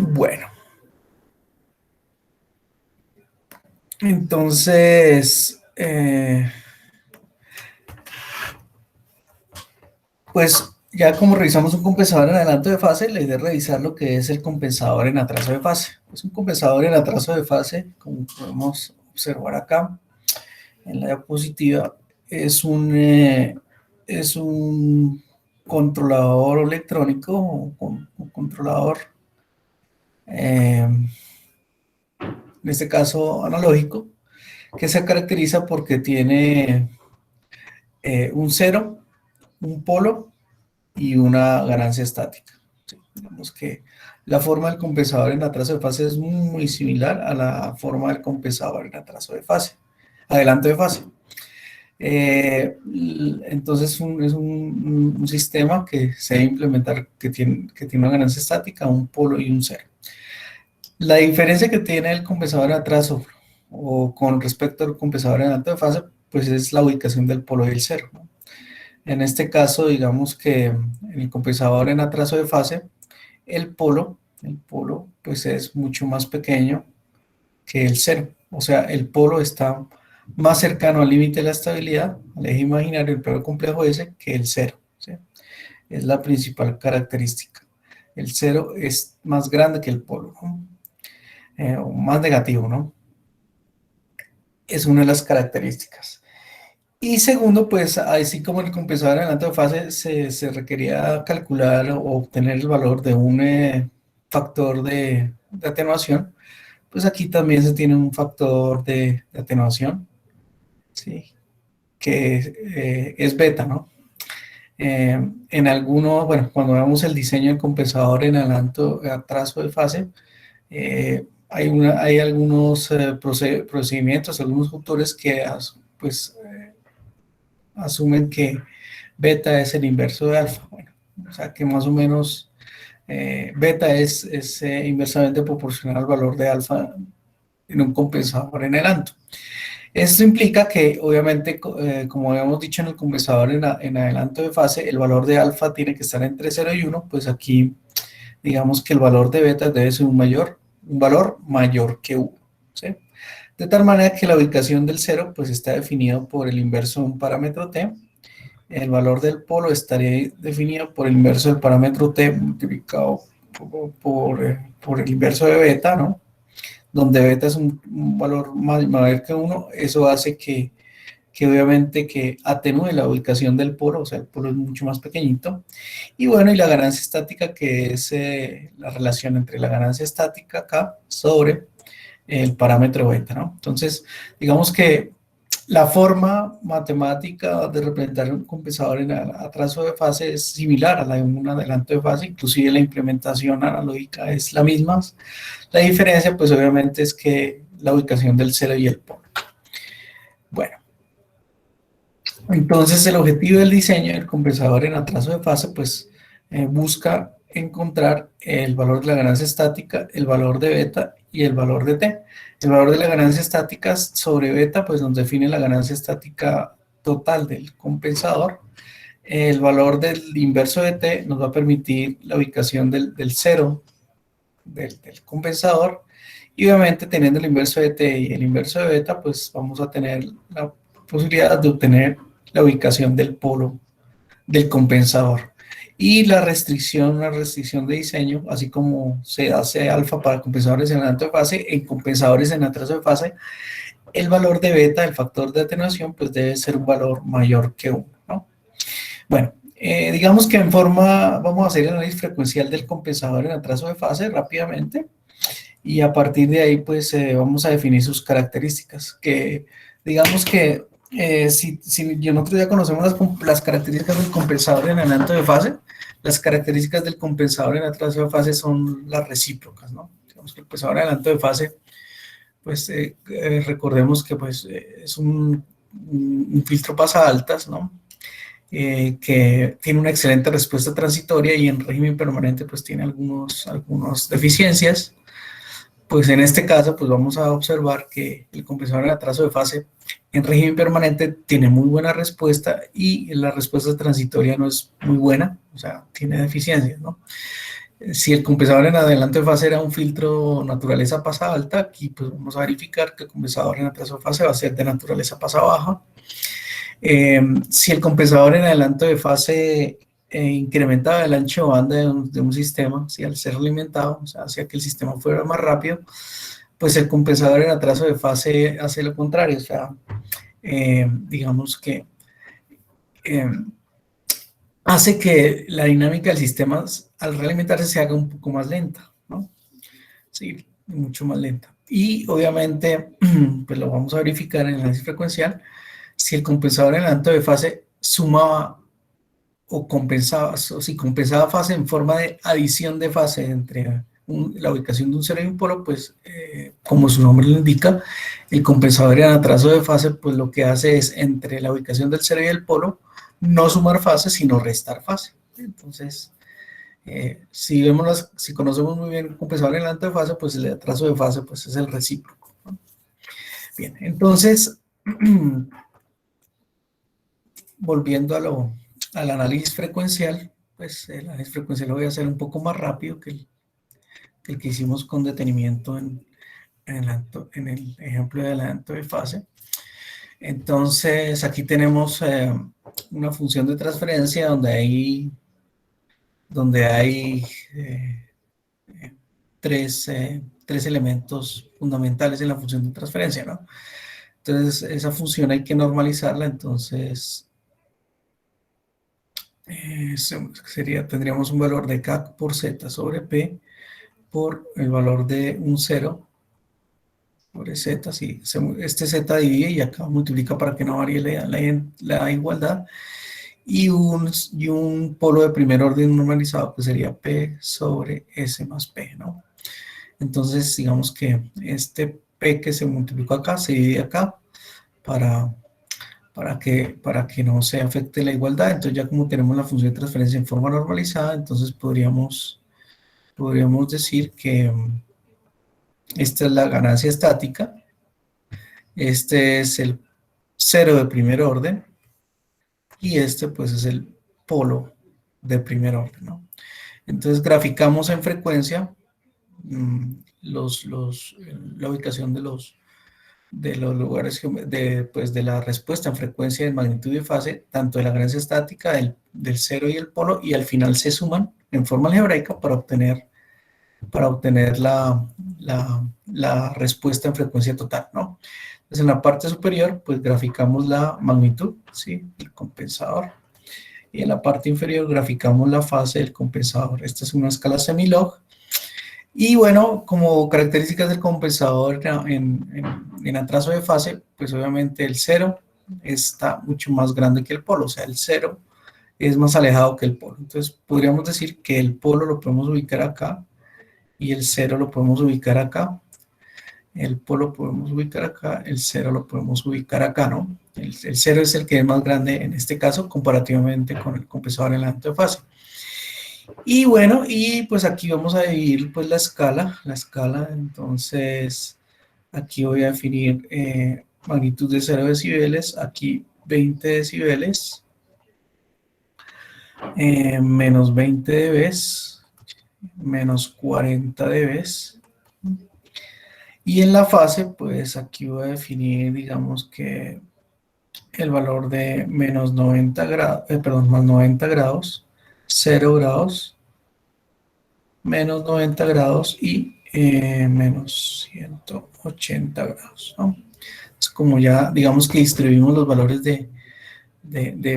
Bueno, entonces, pues ya como revisamos un compensador en adelanto de fase, la idea es revisar lo que es el compensador en atraso de fase. Pues un compensador en atraso de fase, como podemos observar acá en la diapositiva, es un controlador electrónico, un controlador, en este caso analógico, que se caracteriza porque tiene un cero, un polo y una ganancia estática. Sí, digamos que la forma del compensador en atraso de fase es muy similar a la forma del compensador en atraso de fase, adelanto de fase. Entonces es un sistema que se debe implementar que tiene una ganancia estática, un polo y un cero. La diferencia que tiene el compensador en atraso o con respecto al compensador en adelanto de fase, pues es la ubicación del polo y el cero, ¿no? En este caso, digamos que en el compensador en atraso de fase, el polo pues es mucho más pequeño que el cero. O sea, el polo está más cercano al límite de la estabilidad, al eje imaginario del periodo complejo S, que el cero, ¿sí? Es la principal característica. El cero es más grande que el polo, ¿no? O más negativo, ¿no? Es una de las características. Y segundo, pues así como el compensador en adelanto de fase se requería calcular o obtener el valor de un factor de atenuación, pues aquí también se tiene un factor de atenuación, ¿sí? Que es beta, ¿no? En algunos, bueno, cuando vemos el diseño del compensador en atraso de fase, hay algunos procedimientos, algunos autores que pues, asumen que beta es el inverso de alfa. Bueno, o sea que más o menos beta es inversamente proporcional al valor de alfa en un compensador en adelanto. Esto implica que, obviamente, como habíamos dicho en el compensador en adelanto de fase, el valor de alfa tiene que estar entre 0 y 1, pues aquí digamos que el valor de beta debe ser un valor mayor que 1, ¿sí? De tal manera que la ubicación del 0 pues está definido por el inverso de un parámetro t. El valor del polo estaría definido por el inverso del parámetro t multiplicado por el inverso de beta, ¿no? Donde beta es un valor mayor que 1, eso hace que obviamente que atenúe la ubicación del polo, o sea, el polo es mucho más pequeñito. Y bueno, y la ganancia estática, que es la relación entre la ganancia estática acá sobre el parámetro beta, ¿no? Entonces, digamos que la forma matemática de representar un compensador en atraso de fase es similar a la de un adelanto de fase, inclusive la implementación analógica es la misma. La diferencia, pues obviamente, es que la ubicación del cero y el polo. Bueno, entonces el objetivo del diseño del compensador en atraso de fase, pues busca encontrar el valor de la ganancia estática, el valor de beta y el valor de t. El valor de la ganancia estática sobre beta, pues nos define la ganancia estática total del compensador. El valor del inverso de t nos va a permitir la ubicación del cero del compensador. Y obviamente teniendo el inverso de t y el inverso de beta, pues vamos a tener la posibilidad de obtener la ubicación del polo del compensador. Y la restricción, una restricción de diseño, así como se hace alfa para compensadores en adelanto de fase, en compensadores en atraso de fase, el valor de beta, el factor de atenuación, pues debe ser un valor mayor que 1, ¿no? Bueno, digamos que vamos a hacer el análisis frecuencial del compensador en atraso de fase rápidamente, y a partir de ahí, pues vamos a definir sus características, que digamos que si nosotros ya conocemos las características del compensador en adelanto de fase, las características del compensador en atraso de fase son las recíprocas, ¿no? Digamos que el compensador en adelanto de fase, pues recordemos que pues, es un filtro pasa altas, ¿no? Que tiene una excelente respuesta transitoria y en régimen permanente pues tiene algunas deficiencias. Pues en este caso, pues vamos a observar que el compensador en atraso de fase en régimen permanente tiene muy buena respuesta y la respuesta transitoria no es muy buena, o sea, tiene deficiencias, ¿no? Si el compensador en adelanto de fase era un filtro naturaleza pasa alta, aquí pues vamos a verificar que el compensador en atraso de fase va a ser de naturaleza pasa baja. Si el compensador en adelanto de fase incrementaba el ancho de banda de un sistema, si al ser alimentado, o sea, hacía que el sistema fuera más rápido, pues el compensador en atraso de fase hace lo contrario, o sea, digamos que eh, hace que la dinámica del sistema al realimentarse se haga un poco más lenta, ¿no? Sí, mucho más lenta. Y obviamente, pues lo vamos a verificar en el análisis frecuencial, si el compensador en adelanto de fase sumaba o compensaba, o si compensaba fase en forma de adición de fase entre la ubicación de un cero y un polo, pues como su nombre lo indica, el compensador en atraso de fase, pues lo que hace es entre la ubicación del cero y el polo, no sumar fase, sino restar fase. Entonces, si vemos si conocemos muy bien el compensador en adelanto de fase, pues el atraso de fase pues es el recíproco, ¿no? Bien, entonces, volviendo al análisis frecuencial, pues el análisis frecuencial lo voy a hacer un poco más rápido que el que hicimos con detenimiento en el ejemplo de adelanto de fase. Entonces, aquí tenemos una función de transferencia donde hay tres elementos fundamentales en la función de transferencia, ¿no? Entonces, esa función hay que normalizarla, entonces tendríamos un valor de K por Z sobre P por el valor de un 0 sobre Z, sí, este Z divide y acá multiplica para que no varíe la igualdad, y un polo de primer orden normalizado que sería P sobre S más P, ¿no? Entonces, digamos que este P que se multiplicó acá se divide acá para, para que no se afecte la igualdad. Entonces, ya como tenemos la función de transferencia en forma normalizada, entonces podríamos decir que esta es la ganancia estática, este es el cero de primer orden y este pues es el polo de primer orden, ¿no? Entonces graficamos en frecuencia la ubicación de los lugares, pues, de la respuesta en frecuencia, de magnitud y fase, tanto de la ganancia estática del cero y el polo, y al final se suman en forma algebraica para obtener la respuesta en frecuencia total, ¿no? Entonces, en la parte superior, pues graficamos la magnitud, ¿sí? El compensador. Y en la parte inferior graficamos la fase del compensador. Esta es una escala semilog. Y bueno, como características del compensador en atraso de fase, pues obviamente el cero está mucho más grande que el polo, o sea, el cero es más alejado que el polo. Entonces, podríamos decir que el polo lo podemos ubicar acá y el cero lo podemos ubicar acá. El polo lo podemos ubicar acá, el cero lo podemos ubicar acá, ¿no? El cero es el que es más grande en este caso comparativamente con el compensador en adelanto de fase. Y bueno, y pues aquí vamos a dividir pues la escala, entonces aquí voy a definir magnitud de 0 decibeles, aquí 20 decibeles, menos 20 dBs, menos 40 dBs. Y en la fase, pues aquí voy a definir, digamos que el valor de menos 90 grados, perdón, más 90 grados, 0 grados, menos 90 grados y menos 180 grados, ¿no? Es como ya, digamos que distribuimos los valores de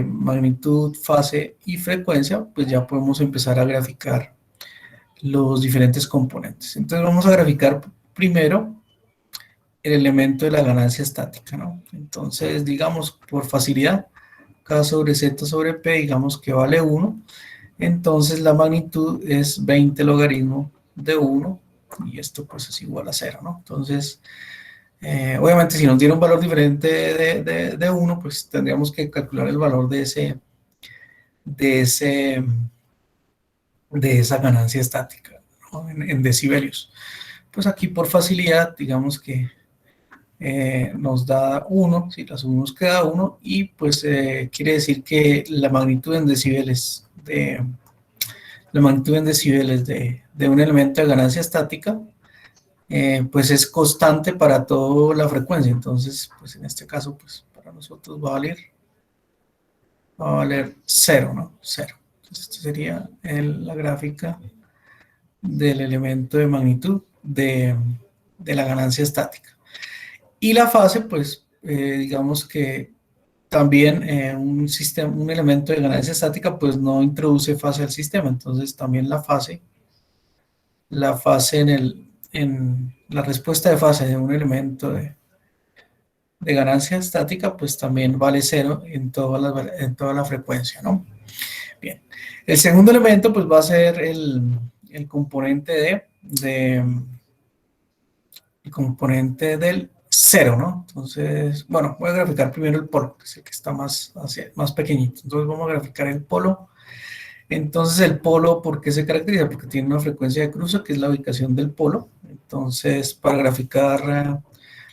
magnitud, fase y frecuencia, pues ya podemos empezar a graficar los diferentes componentes. Entonces vamos a graficar primero el elemento de la ganancia estática, ¿no? Entonces, digamos, por facilidad, K sobre Z sobre P, digamos que vale 1, entonces la magnitud es 20 logaritmo de 1, y esto pues es igual a 0, ¿no? Entonces, obviamente si nos diera un valor diferente de 1, pues tendríamos que calcular el valor de, ese, de esa ganancia estática, ¿no? En decibelios. Pues aquí por facilidad, digamos que nos da 1, si la sumamos queda 1, y pues quiere decir que la magnitud en decibeles la magnitud en decibeles de un elemento de ganancia estática, pues es constante para toda la frecuencia. Entonces, pues en este caso, pues para nosotros va a valer 0, ¿no? 0. Entonces, esta sería la gráfica del elemento de magnitud de la ganancia estática. Y la fase, pues, digamos que también un elemento de ganancia estática, pues no introduce fase al sistema. Entonces, también la fase en la respuesta de fase de un elemento de ganancia estática, pues también vale 0 en toda la frecuencia, ¿no? Bien. El segundo elemento, pues va a ser el componente el componente del 0, ¿no? Entonces, bueno, voy a graficar primero el polo, que es el que está más pequeñito. Entonces vamos a graficar el polo. Entonces el polo, ¿por qué se caracteriza? Porque tiene una frecuencia de cruce, que es la ubicación del polo. Entonces, para graficar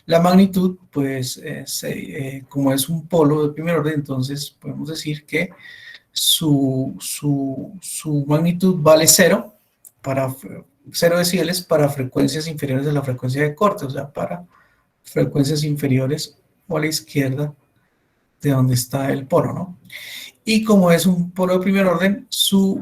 la magnitud, pues, como es un polo de primer orden, entonces podemos decir que su magnitud vale 0 para 0 decibeles para frecuencias inferiores a la frecuencia de corte, o sea, para frecuencias inferiores o a la izquierda de donde está el polo, ¿no? Y como es un polo de primer orden, su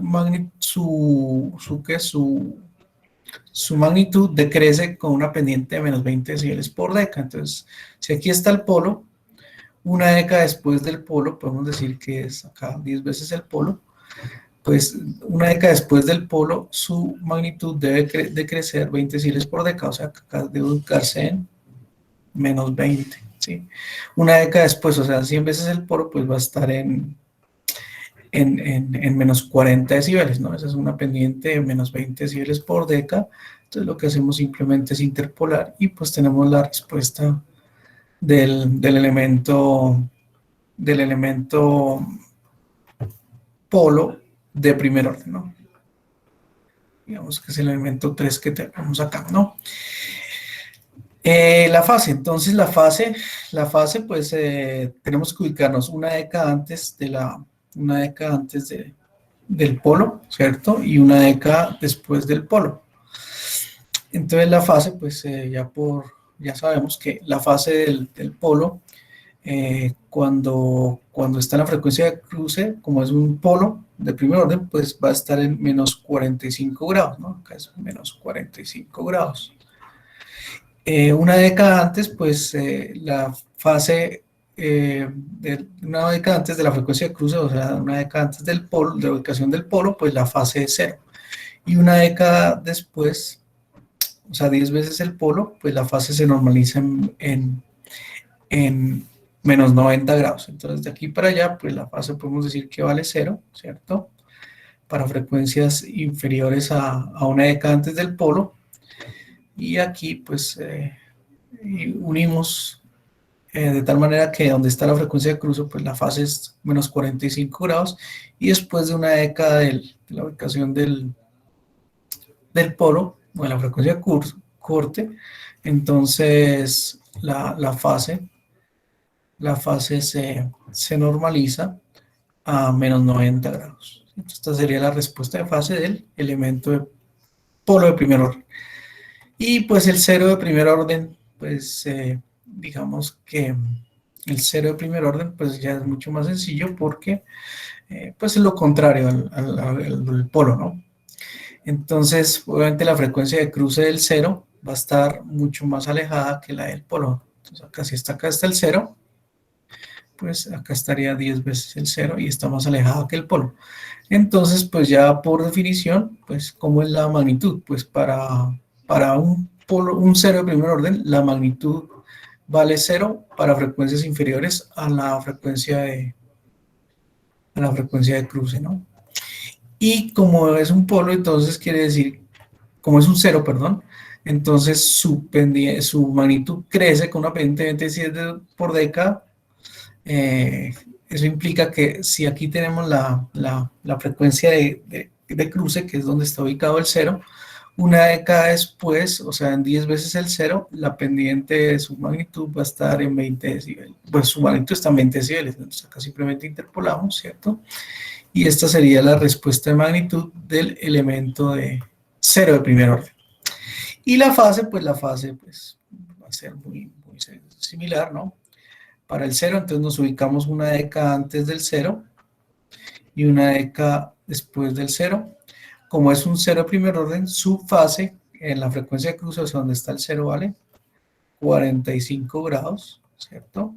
magnitud decrece con una pendiente de menos 20 decibeles por deca. Entonces, si aquí está el polo, una deca después del polo, podemos decir que es acá 10 veces el polo, pues una deca después del polo, su magnitud debe decrecer 20 decibeles por deca, o sea, que acá debe ubicarse en menos 20, ¿sí? Una deca después, o sea, 100 veces el polo, pues va a estar en menos 40 decibeles, ¿no? Esa es una pendiente de menos 20 decibeles por deca. Entonces lo que hacemos simplemente es interpolar y pues tenemos la respuesta del elemento polo de primer orden, ¿no? Digamos que es el elemento 3 que tenemos acá, ¿no? La fase, entonces la fase pues tenemos que ubicarnos una deca antes del polo, ¿cierto? Y una deca después del polo. Entonces la fase, pues ya sabemos que la fase del polo, cuando está en la frecuencia de cruce, como es un polo de primer orden, pues va a estar en menos 45 grados, ¿no? Acá es menos 45 grados. Una década antes, pues la fase, una década antes de la frecuencia de cruce, o sea, una década antes del polo, de la ubicación del polo, pues la fase es 0. Y una década después, o sea, 10 veces el polo, pues la fase se normaliza en menos 90 grados. Entonces, de aquí para allá, pues la fase podemos decir que vale 0, ¿cierto? Para frecuencias inferiores a una década antes del polo. Y aquí, pues, unimos de tal manera que donde está la frecuencia de cruce, pues la fase es menos 45 grados. Y después de una década de la ubicación del polo, o de la frecuencia de corte, entonces la fase se normaliza a menos 90 grados. Entonces, esta sería la respuesta de fase del elemento de polo de primer orden. Y pues el cero de primer orden, pues digamos que el cero de primer orden pues ya es mucho más sencillo porque pues es lo contrario al polo, ¿no? Entonces, obviamente la frecuencia de cruce del cero va a estar mucho más alejada que la del polo. Entonces, acá si acá está el cero, pues acá estaría 10 veces el cero y está más alejada que el polo. Entonces, pues ya por definición, pues ¿cómo es la magnitud? Pues para un cero de primer orden, la magnitud vale 0 para frecuencias inferiores a la frecuencia de cruce, ¿no? Y como es un polo, entonces quiere decir, como es un cero, perdón, entonces su magnitud crece con una pendiente de 27 por década. Eso implica que si aquí tenemos la frecuencia de cruce, que es donde está ubicado el cero, una década después, o sea, en 10 veces el cero, la pendiente de su magnitud va a estar en 20 decibeles. Pues su magnitud está en 20 decibeles, entonces acá simplemente interpolamos, ¿cierto? y esta sería la respuesta de magnitud del elemento de 0 de primer orden. Y la fase, pues va a ser muy similar, ¿no? Para el 0, entonces nos ubicamos una década antes del 0 y una década después del 0. Como es un 0 de primer orden, su fase en la frecuencia de cruce, o sea, donde está el 0, vale 45 grados, ¿cierto?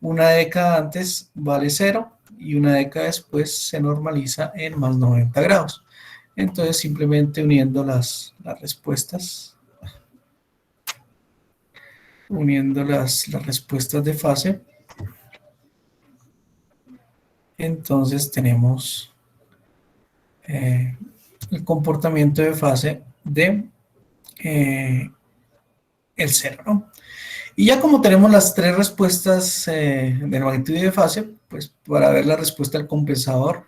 Una década antes vale 0 y una década después se normaliza en más 90 grados. Entonces, simplemente uniendo las respuestas, uniendo las respuestas de fase, entonces tenemos el comportamiento de fase de el 0, ¿no? Y ya como tenemos las tres respuestas de magnitud y de fase, pues para ver la respuesta del compensador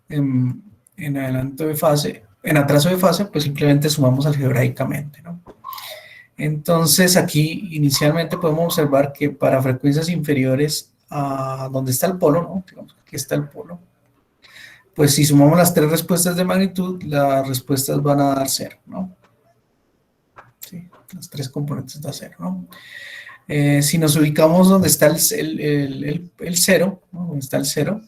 en adelanto de fase, en atraso de fase, pues simplemente sumamos algebraicamente, ¿no? Entonces aquí inicialmente podemos observar que para frecuencias inferiores a donde está el polo, ¿no? Digamos que aquí está el polo, pues si sumamos las tres respuestas de magnitud, las respuestas van a dar 0, ¿no? Sí, las tres componentes da 0, ¿no? Si nos ubicamos donde está el 0, ¿no? Donde está el 0,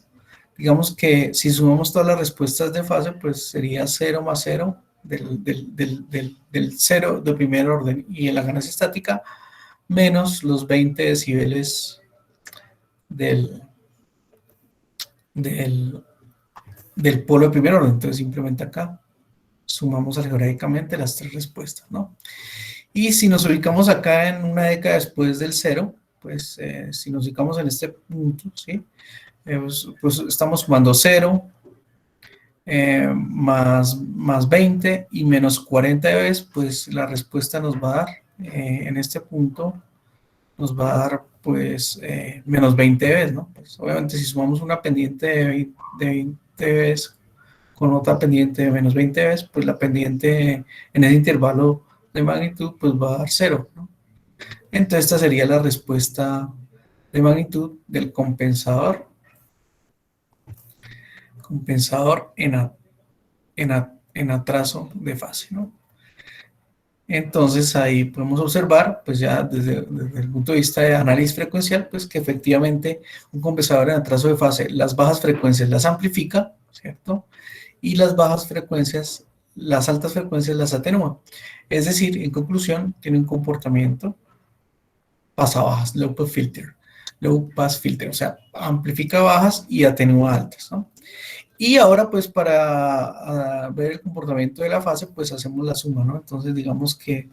digamos que si sumamos todas las respuestas de fase, pues sería 0 más 0 del 0 de primer orden y en la ganancia estática, menos los 20 decibeles del, del, del polo de primer orden. Entonces simplemente acá sumamos algebraicamente las tres respuestas, ¿no? Y si nos ubicamos acá en una década después del 0, pues si nos ubicamos en este punto, ¿sí? Pues estamos sumando 0, más 20 y menos 40 veces, pues la respuesta nos va a dar, en este punto, nos va a dar pues menos 20 veces, ¿no? Pues, obviamente si sumamos una pendiente de 20 veces con otra pendiente de menos 20 veces, pues la pendiente en ese intervalo de magnitud pues va a dar 0, ¿no? Entonces esta sería la respuesta de magnitud del compensador en atraso de fase, ¿no? Entonces ahí podemos observar, pues ya desde el punto de vista de análisis frecuencial, pues que efectivamente un compensador en atraso de fase, las bajas frecuencias las amplifica, ¿cierto? Y las bajas frecuencias, las altas frecuencias las atenúa. Es decir, en conclusión, tiene un comportamiento pasabajas, low pass filter, o sea, amplifica bajas y atenúa altas, ¿no? Y ahora, pues, para ver el comportamiento de la fase, pues hacemos la suma, ¿no? Entonces, digamos que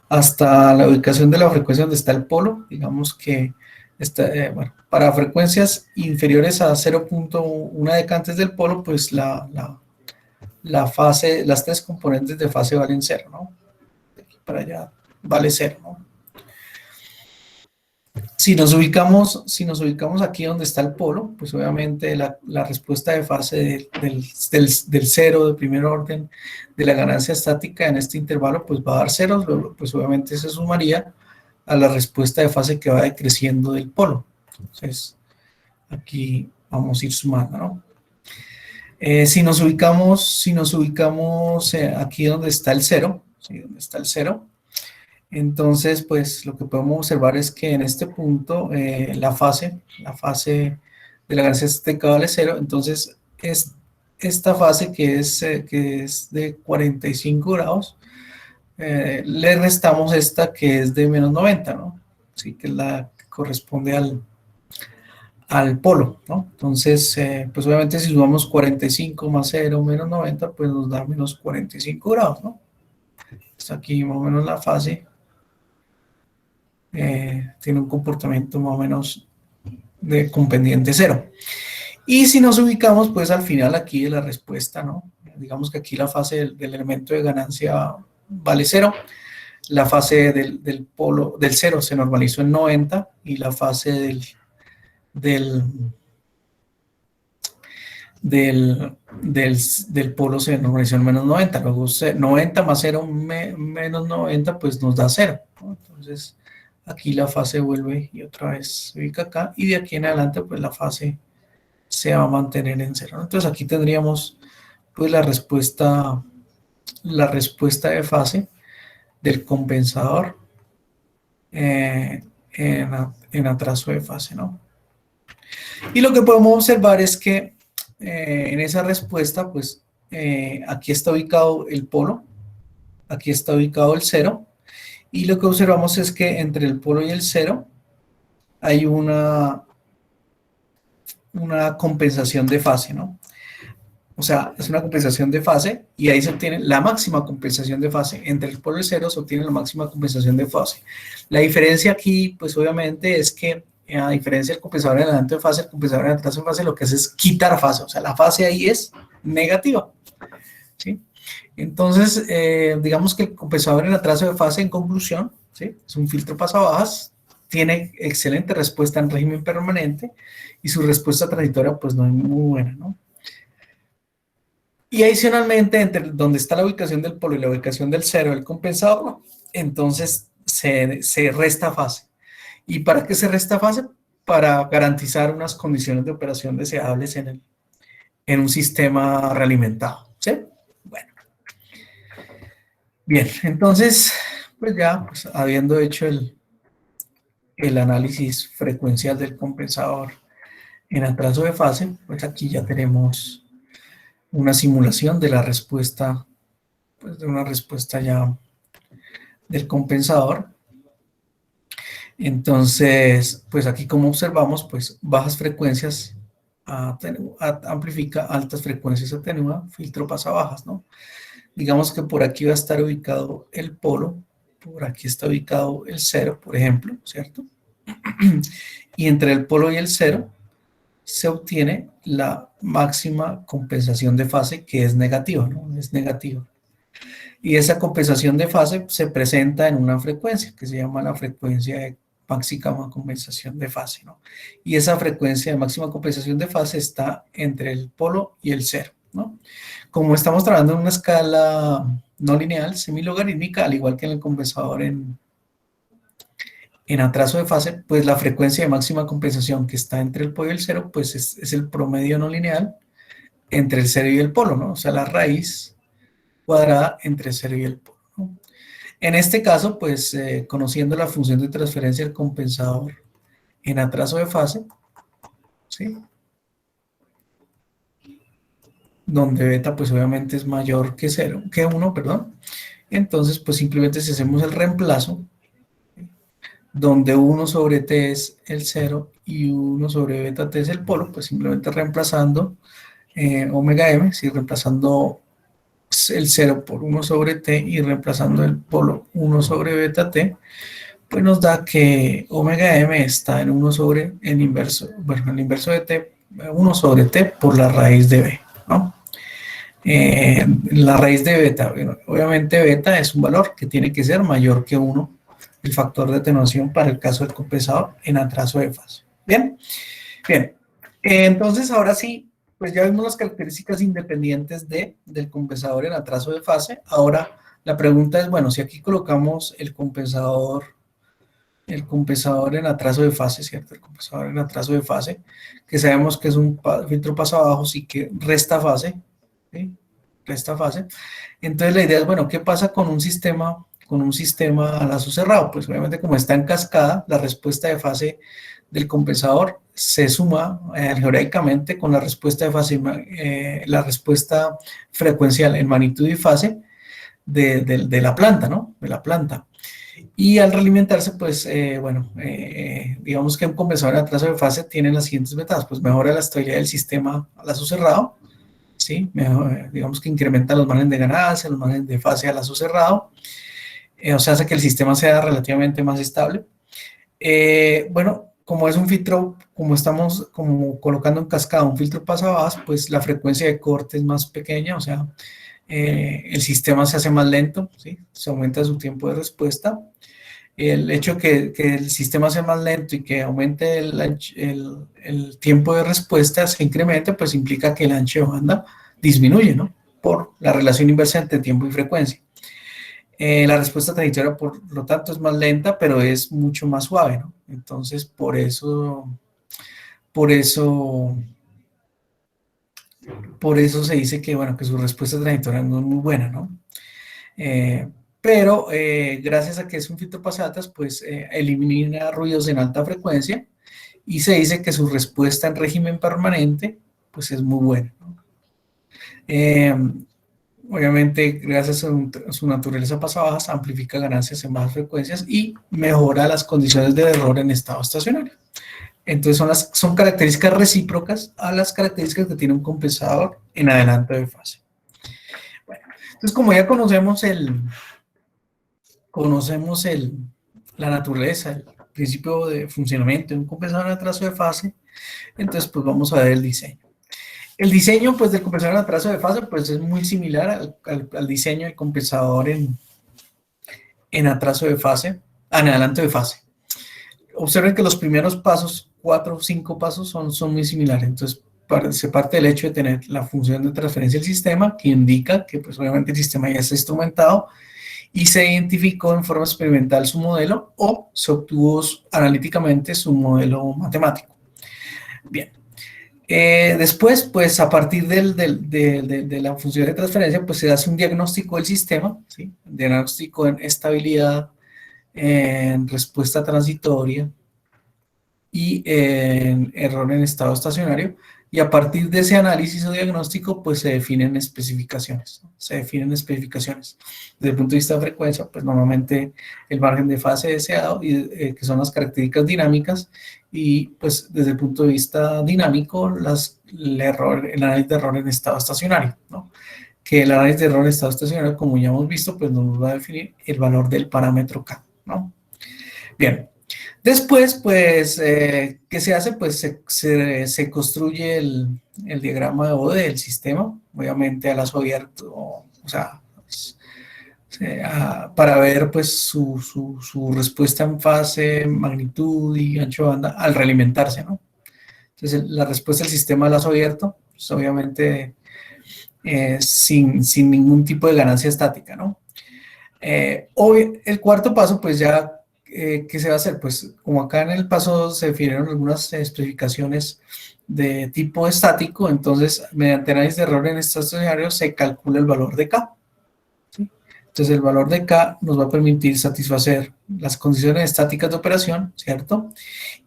hasta la ubicación de la frecuencia donde está el polo, digamos que está, bueno, para frecuencias inferiores a 0.1 década antes del polo, pues la fase, las tres componentes de fase valen 0, ¿no? De aquí para allá vale 0, ¿no? Si nos ubicamos aquí donde está el polo, pues obviamente la respuesta de fase del 0 de primer orden de la ganancia estática en este intervalo, pues va a dar 0, luego, pues obviamente se sumaría a la respuesta de fase que va decreciendo del polo. Entonces, aquí vamos a ir sumando, ¿no? Si nos ubicamos aquí donde está el 0, ¿sí? Donde está el 0, entonces, pues lo que podemos observar es que en este punto la fase de la ganancia estática vale 0, entonces esta fase que es de 45 grados, le restamos esta que es de menos 90, ¿no? Así que es la que corresponde al polo, ¿no? Entonces, pues obviamente si sumamos 45 más 0 menos 90, pues nos da menos 45 grados, ¿no? Está aquí más o menos la fase. Tiene un comportamiento más o menos con pendiente 0. Y si nos ubicamos, pues al final aquí de la respuesta, ¿no? Digamos que aquí la fase del elemento de ganancia vale 0, la fase del polo del 0 se normalizó en 90 y la fase del polo se normalizó en menos 90. Luego 90 más 0 menos 90 pues nos da 0, ¿no? Entonces aquí la fase vuelve y otra vez se ubica acá y de aquí en adelante pues la fase se va a mantener en cero, ¿no? Entonces aquí tendríamos pues la respuesta de fase del compensador en atraso de fase, ¿no? Y lo que podemos observar es que en esa respuesta, pues aquí está ubicado el polo, aquí está ubicado el cero, y lo que observamos es que entre el polo y el cero hay una compensación de fase, ¿no? O sea, es una compensación de fase y ahí se obtiene la máxima compensación de fase. Entre el polo y el cero se obtiene la máxima compensación de fase. La diferencia aquí, pues obviamente, es que a diferencia del compensador en adelanto de fase, el compensador en atraso de fase lo que hace es quitar fase. O sea, la fase ahí es negativa, ¿sí? Entonces, digamos que el compensador en atraso de fase, en conclusión, ¿sí? Es un filtro pasabajas, tiene excelente respuesta en régimen permanente y su respuesta transitoria, pues no es muy buena, ¿no? Y adicionalmente, entre donde está la ubicación del polo y la ubicación del cero del compensador, entonces se resta fase. ¿Y para qué se resta fase? Para garantizar unas condiciones de operación deseables en un sistema realimentado, ¿sí? Bueno, bien, entonces, pues ya, pues, habiendo hecho el análisis frecuencial del compensador en atraso de fase, pues aquí ya tenemos una simulación de la respuesta, pues de una respuesta ya del compensador. Entonces, pues aquí como observamos, pues bajas frecuencias amplifica, altas frecuencias atenúa, filtro pasa bajas, ¿no? Digamos que por aquí va a estar ubicado el polo, por aquí está ubicado el cero, por ejemplo, ¿cierto? Y entre el polo y el cero se obtiene la máxima compensación de fase, que es negativa, ¿no? Es negativa. Y esa compensación de fase se presenta en una frecuencia que se llama la frecuencia de máxima compensación de fase, ¿no? Y esa frecuencia de máxima compensación de fase está entre el polo y el cero, ¿no? Como estamos trabajando en una escala no lineal, semilogarítmica, al igual que en el compensador en atraso de fase, pues la frecuencia de máxima compensación que está entre el polo y el cero, pues es el promedio no lineal entre el cero y el polo, ¿no? O sea, la raíz cuadrada entre el cero y el polo, ¿no? En este caso, pues conociendo la función de transferencia del compensador en atraso de fase, ¿sí? Donde beta pues obviamente es mayor que 0, que 1, perdón. Entonces, pues simplemente si hacemos el reemplazo, donde 1 sobre t es el 0 y 1 sobre beta t es el polo, pues simplemente reemplazando omega m, si reemplazando el 0 por 1 sobre t y reemplazando el polo 1 sobre beta t, pues nos da que omega m está en 1 sobre el inverso, bueno, el inverso de t, 1 sobre t por la raíz de b, ¿no? La raíz de beta, bueno, obviamente beta es un valor que tiene que ser mayor que 1, el factor de atenuación para el caso del compensador en atraso de fase. Bien, bien. Entonces ahora sí, pues ya vimos las características independientes del compensador en atraso de fase. Ahora la pregunta es, bueno, si aquí colocamos el compensador en atraso de fase, ¿cierto? El compensador en atraso de fase, que sabemos que es un filtro pasabajos y que resta fase, ¿sí? Resta fase. Entonces la idea es, bueno, ¿qué pasa con un sistema a lazo cerrado? Pues obviamente como está en cascada, la respuesta de fase del compensador se suma algebraicamente con la respuesta de fase, la respuesta frecuencial en magnitud y fase de la planta, ¿no? De la planta. Y al realimentarse, pues, bueno, digamos que un compensador en atraso de fase tiene las siguientes ventajas, pues mejora la estabilidad del sistema a lazo cerrado, ¿sí? Mejor, digamos que incrementa los márgenes de ganancia, los márgenes de fase a lazo cerrado, o sea, hace que el sistema sea relativamente más estable. Bueno, como es un filtro, como estamos como colocando en cascada un filtro pasabas, pues la frecuencia de corte es más pequeña, o sea, el sistema se hace más lento, ¿sí? Se aumenta su tiempo de respuesta. El hecho que el sistema sea más lento y que aumente el tiempo de respuesta se incremente, pues implica que el ancho de banda disminuye, ¿no? Por la relación inversa entre tiempo y frecuencia. La respuesta transitoria, por lo tanto, es más lenta, pero es mucho más suave, ¿no? Entonces, por eso Por eso se dice que, bueno, que su respuesta transitoria no es muy buena, ¿no? Pero gracias a que es un filtro pasatas, pues elimina ruidos en alta frecuencia y se dice que su respuesta en régimen permanente, pues es muy buena, ¿no? Obviamente, gracias a su naturaleza pasabajas, amplifica ganancias en bajas frecuencias y mejora las condiciones de error en estado estacionario. Entonces son características recíprocas a las características que tiene un compensador en adelanto de fase. Bueno, entonces como ya conocemos la naturaleza, el principio de funcionamiento de un compensador en atraso de fase, entonces pues vamos a ver el diseño. El diseño pues del compensador en atraso de fase pues es muy similar al diseño del compensador en atraso de fase, en adelanto de fase. Observen que los primeros pasos, 4 o 5 pasos, son muy similares. Entonces, se parte del hecho de tener la función de transferencia del sistema, que indica que, pues, obviamente, el sistema ya está instrumentado y se identificó en forma experimental su modelo o se obtuvo analíticamente su modelo matemático. Bien. Después, pues, a partir de la función de transferencia, pues, se hace un diagnóstico del sistema, ¿sí? Diagnóstico en estabilidad, en respuesta transitoria, y error en estado estacionario, y a partir de ese análisis o diagnóstico, pues se definen especificaciones, ¿no? Se definen especificaciones. Desde el punto de vista de frecuencia, pues normalmente el margen de fase deseado, y, que son las características dinámicas, y pues desde el punto de vista dinámico, el análisis de error en estado estacionario, ¿no? Que el análisis de error en estado estacionario, como ya hemos visto, pues nos va a definir el valor del parámetro K, ¿no? Bien. Después, pues, ¿qué se hace? Pues se construye el diagrama de Bode del sistema, obviamente a lazo abierto, o sea, pues, para ver pues su respuesta en fase, magnitud y ancho de banda al realimentarse, ¿no? Entonces, la respuesta del sistema a lazo abierto, pues obviamente sin ningún tipo de ganancia estática, ¿no? Hoy, el cuarto paso, pues ya, ¿qué se va a hacer? Pues como acá en el paso 2 se definieron algunas especificaciones de tipo estático, entonces mediante análisis de error en estos escenarios se calcula el valor de K, ¿sí? Entonces el valor de K nos va a permitir satisfacer las condiciones estáticas de operación, ¿cierto?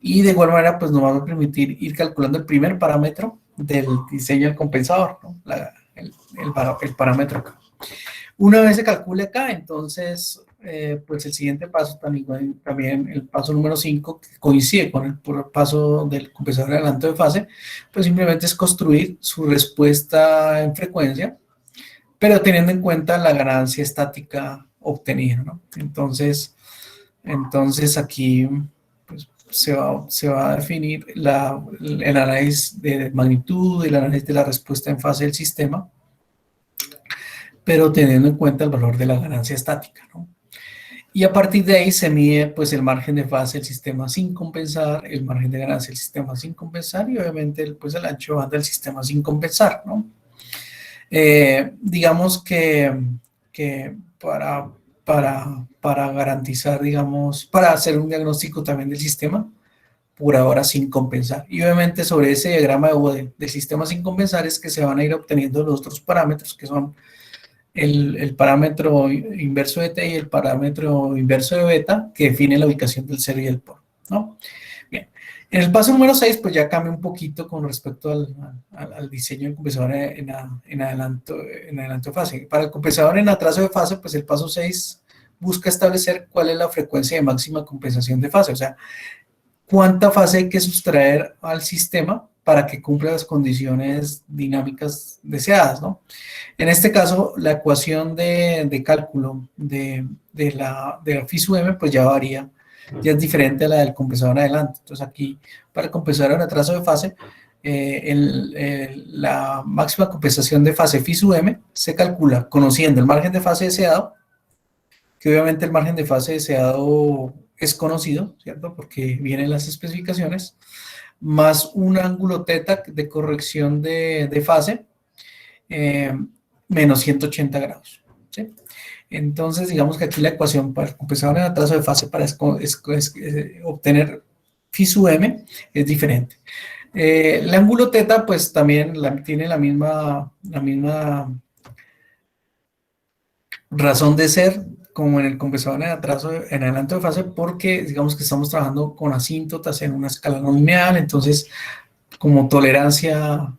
Y de igual manera, pues nos va a permitir ir calculando el primer parámetro del diseño del compensador, ¿no? El parámetro K. Una vez se calcule acá, entonces, pues el siguiente paso, también el paso número 5, que coincide con el paso del compensador de adelanto de fase, pues simplemente es construir su respuesta en frecuencia, pero teniendo en cuenta la ganancia estática obtenida, ¿no? Entonces aquí pues, se va a definir el análisis de magnitud, el análisis de la respuesta en fase del sistema, pero teniendo en cuenta el valor de la ganancia estática, ¿no? Y a partir de ahí se mide pues el margen de fase del sistema sin compensar, el margen de ganancia del sistema sin compensar y obviamente pues el ancho de banda del sistema sin compensar, ¿no? Digamos que para garantizar, digamos, para hacer un diagnóstico también del sistema, por ahora sin compensar. Y obviamente sobre ese diagrama del sistema sin compensar es que se van a ir obteniendo los otros parámetros que son el parámetro inverso de t y el parámetro inverso de beta que define la ubicación del cero y el por, ¿no? Bien. En el paso número 6, pues ya cambia un poquito con respecto al diseño del compensador en adelanto de fase. Para el compensador en atraso de fase, pues el paso 6 busca establecer cuál es la frecuencia de máxima compensación de fase, o sea, cuánta fase hay que sustraer al sistema para que cumpla las condiciones dinámicas deseadas, ¿no? En este caso, la ecuación de cálculo de la FISU-M pues ya varía, ya es diferente a la del compensador adelante. Entonces aquí, para el compensador en atraso de fase, la máxima compensación de fase FISU-M se calcula conociendo el margen de fase deseado, que obviamente el margen de fase deseado es conocido, ¿cierto? Porque vienen las especificaciones, más un ángulo teta de corrección de fase, menos 180 grados, ¿sí? Entonces, digamos que aquí la ecuación para el compensador en atraso de fase para obtener FISU-M es diferente. El ángulo teta, pues también tiene la misma razón de ser como en el compensador en atraso, en adelanto de fase, porque digamos que estamos trabajando con asíntotas en una escala no lineal, entonces como tolerancia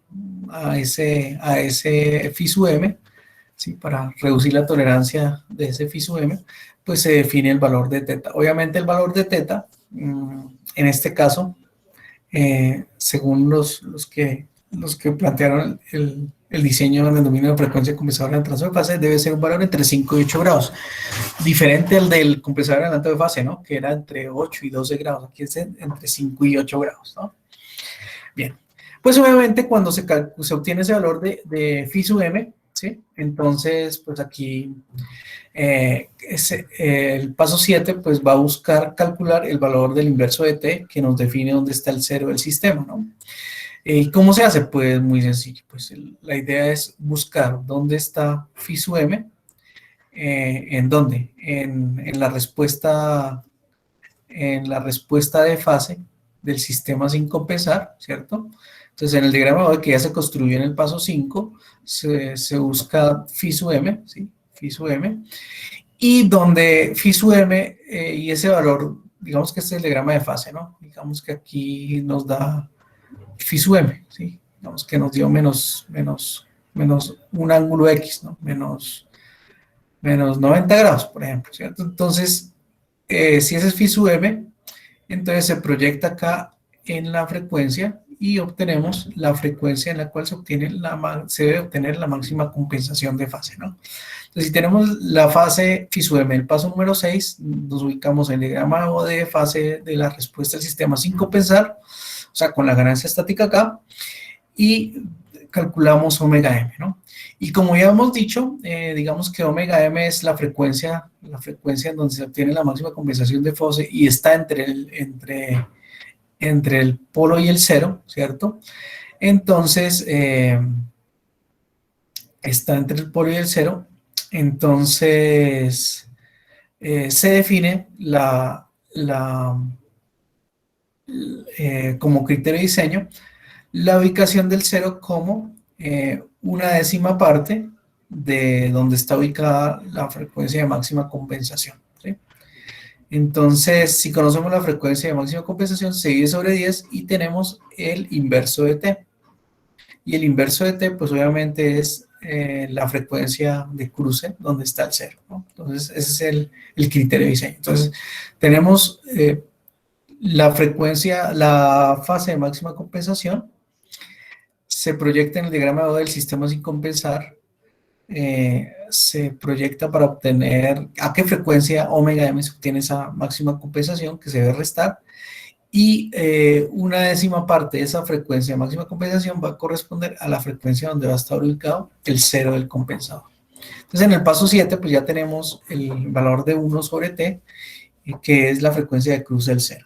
a ese phi sub m, ¿sí? Para reducir la tolerancia de ese phi sub m, pues se define el valor de teta. Obviamente el valor de teta, en este caso, según los que plantearon el diseño en el dominio de frecuencia compensadora en atraso de fase, debe ser un valor entre 5 y 8 grados, diferente al del compensador en adelanto de fase, ¿no? Que era entre 8 y 12 grados, aquí es entre 5 y 8 grados, ¿no? Bien, pues obviamente cuando se obtiene ese valor de phi sub m, ¿sí? Entonces, pues aquí el paso 7 pues va a buscar calcular el valor del inverso de t que nos define dónde está el cero del sistema, ¿no? ¿Y cómo se hace? Pues muy sencillo, pues la idea es buscar dónde está phi sub m, ¿en dónde? En la respuesta de fase del sistema sin compensar, ¿cierto? Entonces, en el diagrama que ya se construyó en el paso 5, se busca phi sub m, ¿sí? Phi sub m, y donde phi sub m y ese valor, digamos que este es el diagrama de fase, ¿no? Digamos que aquí nos da phi sub m, ¿sí? Digamos que nos dio menos un ángulo X, ¿no? Menos 90 grados, por ejemplo, ¿cierto? Entonces, si ese es phi sub m, entonces se proyecta acá en la frecuencia y obtenemos la frecuencia en la cual se debe obtener la máxima compensación de fase, ¿no? Entonces, si tenemos la fase phi sub m, el paso número 6, nos ubicamos en el diagrama de fase de la respuesta del sistema sin compensar, o sea, con la ganancia estática acá, y calculamos omega m, ¿no? Y como ya hemos dicho, digamos que omega m es la frecuencia en donde se obtiene la máxima compensación de fase y está entre el polo y el cero, ¿cierto? Entonces, está entre el polo y el cero, entonces se define como criterio de diseño la ubicación del cero como una décima parte de donde está ubicada la frecuencia de máxima compensación, ¿sí? Entonces, si conocemos la frecuencia de máxima compensación, se divide sobre 10 y tenemos el inverso de t. Y el inverso de t, pues obviamente es la frecuencia de cruce donde está el cero, ¿no? Entonces, ese es el criterio de diseño. Entonces, tenemos la frecuencia, la fase de máxima compensación, se proyecta en el diagrama del sistema sin compensar, se proyecta para obtener a qué frecuencia omega m se obtiene esa máxima compensación que se debe restar, y una décima parte de esa frecuencia de máxima compensación va a corresponder a la frecuencia donde va a estar ubicado el cero del compensador. Entonces, en el paso 7, pues ya tenemos el valor de 1 sobre t, que es la frecuencia de cruce del cero.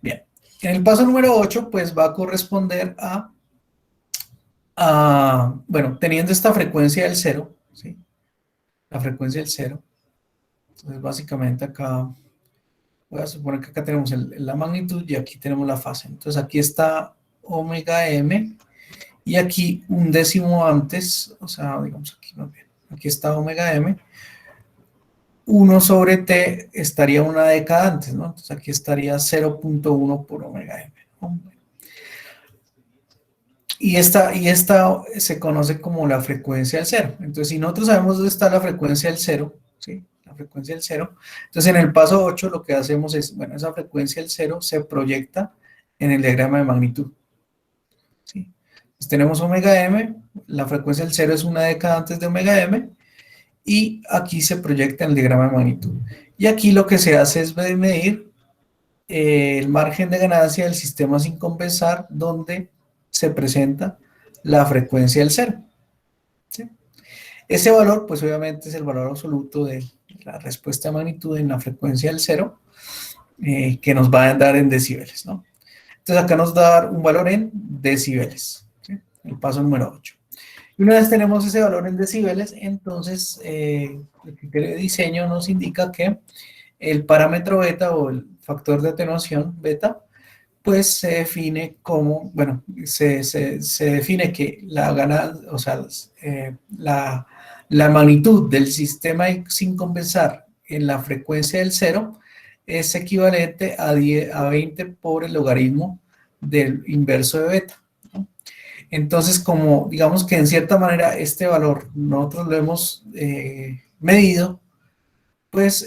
Bien, en el paso número 8, pues va a corresponder bueno, teniendo esta frecuencia del cero, ¿sí? La frecuencia del cero. Entonces, básicamente acá, voy a suponer que acá tenemos la magnitud y aquí tenemos la fase. Entonces, aquí está omega m y aquí un décimo antes, o sea, digamos aquí más bien, aquí está omega m, 1 sobre t estaría una década antes, ¿no? Entonces, aquí estaría 0.1 por omega m, ¿no? Y esta se conoce como la frecuencia del cero. Entonces, si nosotros sabemos dónde está la frecuencia del cero, ¿sí? La frecuencia del cero. Entonces, en el paso 8 lo que hacemos es, bueno, esa frecuencia del cero se proyecta en el diagrama de magnitud, ¿sí? Entonces, tenemos omega m, la frecuencia del cero es una década antes de omega m, y aquí se proyecta en el diagrama de magnitud. Y aquí lo que se hace es medir el margen de ganancia del sistema sin compensar, donde se presenta la frecuencia del cero, ¿sí? Ese valor, pues obviamente es el valor absoluto de la respuesta de magnitud en la frecuencia del cero, que nos va a dar en decibeles, ¿no? Entonces acá nos da un valor en decibeles, ¿sí? El paso número 8. Y una vez tenemos ese valor en decibeles, entonces el criterio de diseño nos indica que el parámetro beta o el factor de atenuación beta pues se define como, bueno, se define que la ganancia, o sea, la magnitud del sistema sin compensar en la frecuencia del cero es equivalente a 10, a 20 por el logaritmo del inverso de beta, ¿no? Entonces, como digamos que en cierta manera este valor nosotros lo hemos medido, pues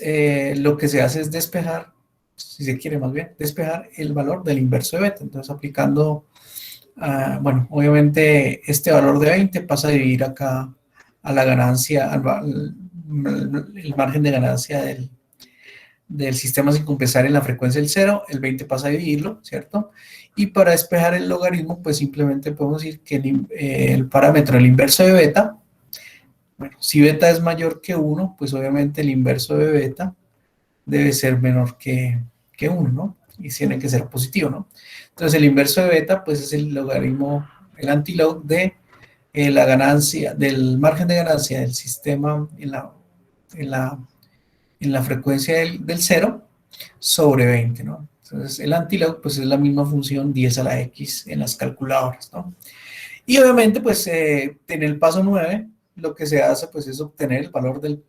lo que se hace es despejar, si se quiere más bien, despejar el valor del inverso de beta. Entonces, aplicando, bueno, obviamente este valor de 20 pasa a dividir acá a la ganancia, el margen de ganancia del sistema sin compensar en la frecuencia del cero, el 20 pasa a dividirlo, ¿cierto? Y para despejar el logaritmo, pues simplemente podemos decir que el parámetro, el inverso de beta, bueno, si beta es mayor que 1, pues obviamente el inverso de beta debe ser menor que 1, ¿no? Y tiene que ser positivo, ¿no? Entonces el inverso de beta, pues es el logaritmo, el antilog de la ganancia, del margen de ganancia del sistema en la, en la frecuencia del 0 sobre 20, ¿no? Entonces el antilog, pues es la misma función 10 a la x en las calculadoras, ¿no? Y obviamente, pues en el paso 9, lo que se hace, pues es obtener el valor del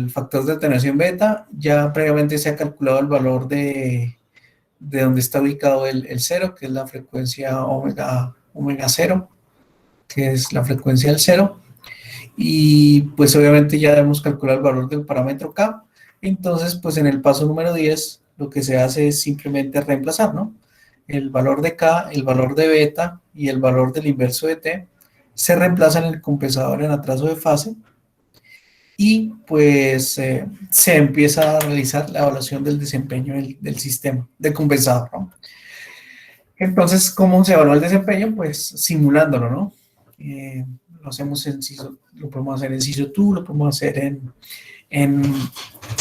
factor de atenuación beta. Ya previamente se ha calculado el valor de donde está ubicado el 0, que es la frecuencia omega 0, que es la frecuencia del 0. Y pues obviamente ya debemos calcular el valor del parámetro K. Entonces, pues en el paso número 10, lo que se hace es simplemente reemplazar, ¿no? El valor de K, el valor de beta y el valor del inverso de T se reemplazan en el compensador en atraso de fase y pues se empieza a realizar la evaluación del desempeño del sistema, del compensador, ¿no? Entonces, ¿cómo se evalúa el desempeño? Pues simulándolo, ¿no? Lo hacemos en CISO, lo podemos hacer en CISO2, lo podemos hacer en,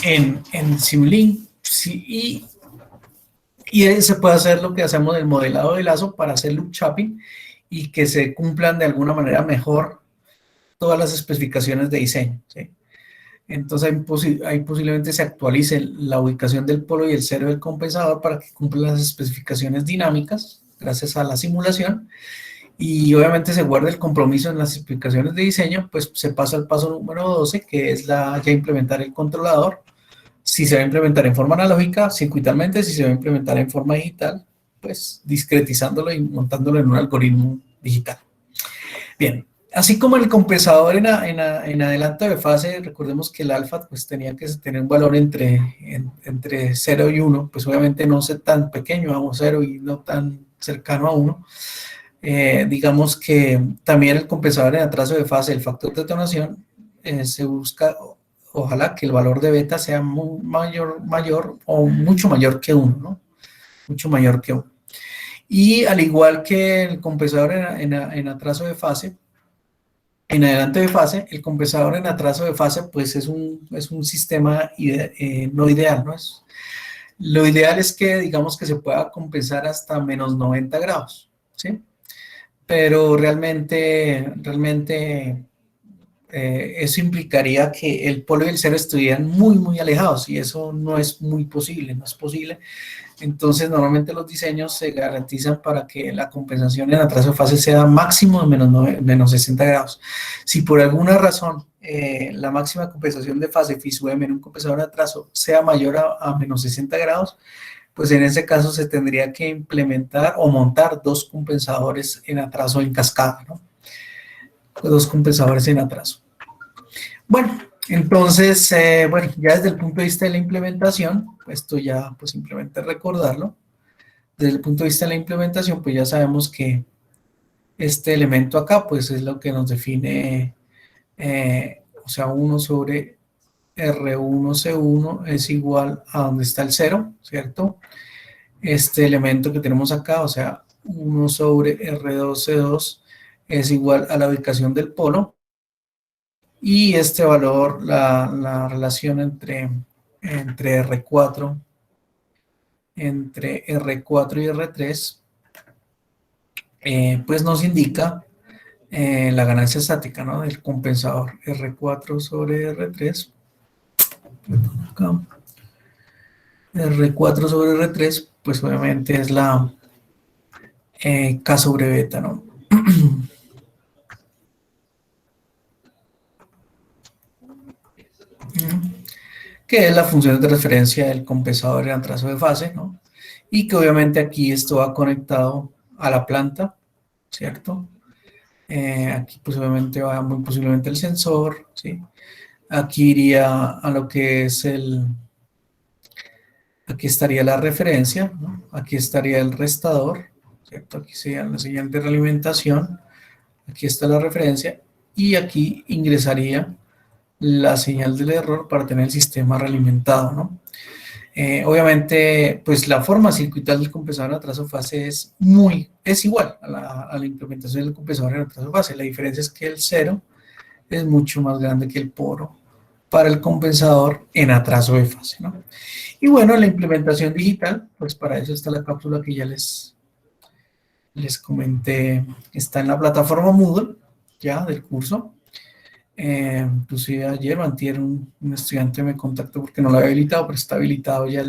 en Simulink, sí, y se puede hacer lo que hacemos del modelado de lazo para hacer loop chopping y que se cumplan de alguna manera mejor todas las especificaciones de diseño, ¿sí? Entonces ahí posiblemente se actualice la ubicación del polo y el cero del compensador para que cumplan las especificaciones dinámicas gracias a la simulación y obviamente se guarde el compromiso en las especificaciones de diseño, pues se pasa al paso número 12, que es ya implementar el controlador. Si se va a implementar en forma analógica, circuitalmente; si se va a implementar en forma digital, pues discretizándolo y montándolo en un algoritmo digital. Bien, así como el compensador en adelanto de fase, recordemos que el alfa pues tenía que tener un valor entre 0 y 1, pues obviamente no ser tan pequeño, vamos, 0 y no tan cercano a 1. Digamos que también el compensador en atraso de fase, el factor de detonación, se busca, ojalá que el valor de beta sea mayor o mucho mayor que 1, ¿no? Mucho mayor que 1. Y al igual que el compensador en atraso de fase, en adelante de fase, el compensador en atraso de fase, pues es un sistema no ideal, ¿no? Lo ideal es que, digamos, que se pueda compensar hasta menos 90 grados, ¿sí? Pero realmente eso implicaría que el polo y el cero estuvieran muy, muy alejados y eso no es muy posible, no es posible. Entonces, normalmente los diseños se garantizan para que la compensación en atraso de fase sea máximo de menos 60 grados. Si por alguna razón la máxima compensación de fase FISUM en un compensador de atraso sea mayor a menos 60 grados, pues en ese caso se tendría que implementar o montar dos compensadores en atraso en cascada, ¿no? Dos compensadores en atraso. Bueno, entonces, bueno, ya desde el punto de vista de la implementación, esto ya pues simplemente recordarlo, desde el punto de vista de la implementación, pues ya sabemos que este elemento acá pues es lo que nos define, o sea, 1 sobre R1C1 es igual a donde está el 0, ¿cierto? Este elemento que tenemos acá, o sea, 1 sobre R2C2 es igual a la ubicación del polo. Y este valor, la relación entre R4 y R3, pues nos indica la ganancia estática, ¿no? Del compensador R4 sobre R3. R4 sobre R3 pues obviamente es la K sobre beta, ¿no? Que es la función de referencia del compensador en trazo de fase, ¿no? Y que obviamente aquí esto va conectado a la planta, ¿cierto? Aquí pues obviamente va muy posiblemente el sensor, ¿sí? Aquí iría a lo que es aquí estaría la referencia, ¿no? Aquí estaría el restador, ¿cierto? Aquí sería la señal de realimentación, aquí está la referencia y aquí ingresaría la señal del error para tener el sistema realimentado, ¿no? Obviamente, pues la forma circuital del compensador en atraso fase es igual a la implementación del compensador en atraso fase. La diferencia es que el cero es mucho más grande que el poro para el compensador en atraso de fase, ¿no? Y bueno, la implementación digital, pues para eso está la cápsula que ya les comenté, está en la plataforma Moodle, ya, del curso. Inclusive ayer o antier un estudiante me contactó porque no lo había habilitado, pero está habilitado ya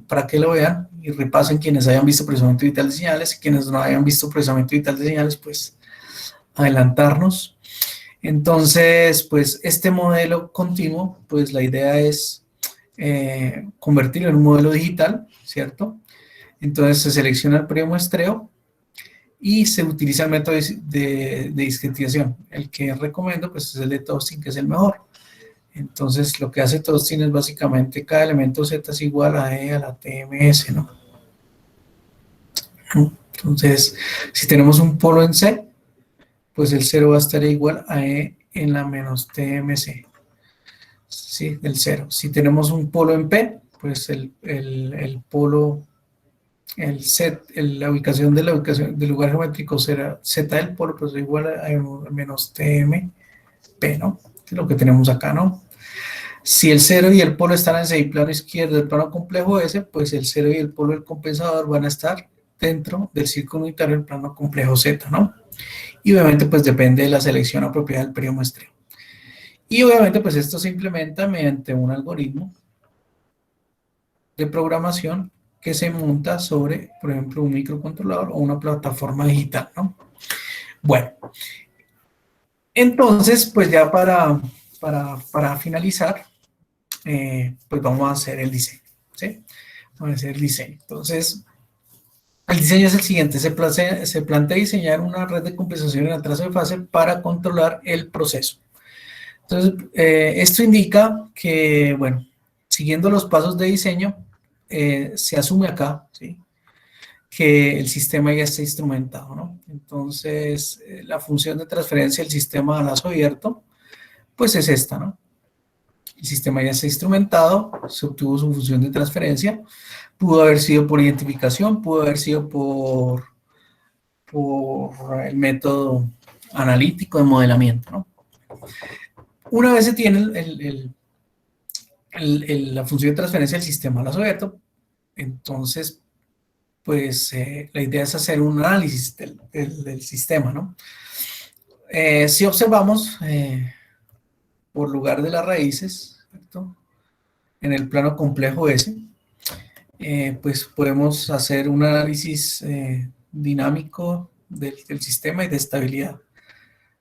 para que lo vean y repasen quienes hayan visto procesamiento digital de señales y quienes no hayan visto procesamiento digital de señales, pues adelantarnos. Entonces, pues este modelo continuo, pues la idea es convertirlo en un modelo digital, ¿cierto? Entonces se selecciona el premuestreo y se utiliza el método de discretización. El que recomiendo pues es el de Toasting, que es el mejor. Entonces lo que hace Toasting es básicamente cada elemento Z es igual a E a la TMS, ¿no? Entonces, si tenemos un polo en C, pues el 0 va a estar igual a E en la menos TMC, ¿sí? Del 0. Si tenemos un polo en P, pues el polo la ubicación del lugar geométrico será Z del polo, pues igual a menos TMP, ¿no? Que es lo que tenemos acá, ¿no? Si el 0 y el polo están en el plano izquierdo del plano complejo S, pues el 0 y el polo del compensador van a estar dentro del círculo unitario del plano complejo Z, ¿no? Y obviamente pues depende de la selección apropiada del periodo muestreo. Y obviamente pues esto se implementa mediante un algoritmo de programación que se monta sobre, por ejemplo, un microcontrolador o una plataforma digital, ¿no? Bueno, entonces, pues ya para finalizar, pues vamos a hacer el diseño, ¿sí? Vamos a hacer el diseño. Entonces, el diseño es el siguiente, se plantea diseñar una red de compensación en atraso de fase para controlar el proceso. Entonces, esto indica que, bueno, siguiendo los pasos de diseño, se asume acá, ¿sí?, que el sistema ya está instrumentado, ¿no? Entonces, la función de transferencia del sistema a lazo abierto, pues es esta, ¿no? El sistema ya está instrumentado, se obtuvo su función de transferencia, pudo haber sido por identificación, pudo haber sido por el método analítico de modelamiento, ¿no? Una vez se tiene la función de transferencia del sistema a lazo abierto, entonces pues la idea es hacer un análisis del sistema, ¿no? Si observamos, por lugar de las raíces, ¿cierto?, en el plano complejo S, pues podemos hacer un análisis dinámico del sistema y de estabilidad,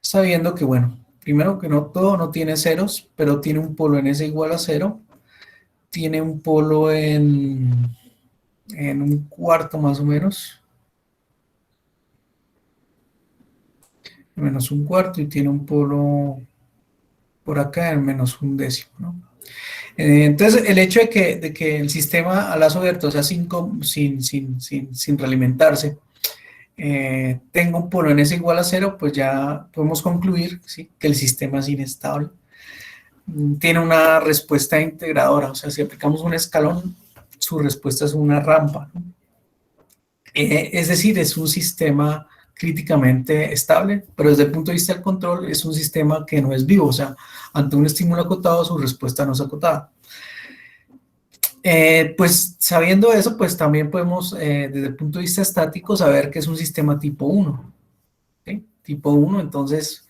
sabiendo que, bueno, primero que no, todo no tiene ceros, pero tiene un polo en S igual a 0, tiene un polo en un cuarto más o menos, menos un cuarto, y tiene un polo por acá en menos un décimo, ¿no? Entonces, el hecho de que el sistema a lazo abierto, o sea, sin realimentarse, tenga un polo en S igual a 0, pues ya podemos concluir, ¿sí?, que el sistema es inestable. Tiene una respuesta integradora, o sea, si aplicamos un escalón, su respuesta es una rampa, ¿no? Es decir, es un sistema críticamente estable, pero desde el punto de vista del control es un sistema que no es vivo, o sea, ante un estímulo acotado su respuesta no es acotada. Pues sabiendo eso, pues también podemos, desde el punto de vista estático, saber que es un sistema tipo 1, ¿sí? Tipo 1, entonces,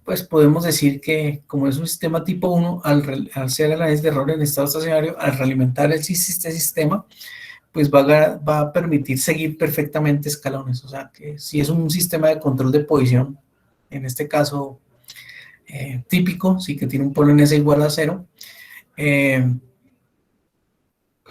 pues podemos decir que como es un sistema tipo 1, al hacer análisis de error en estado estacionario, al realimentar este sistema, pues va a permitir seguir perfectamente escalones. O sea, que si es un sistema de control de posición, en este caso típico, sí que tiene un polo en S igual a 0,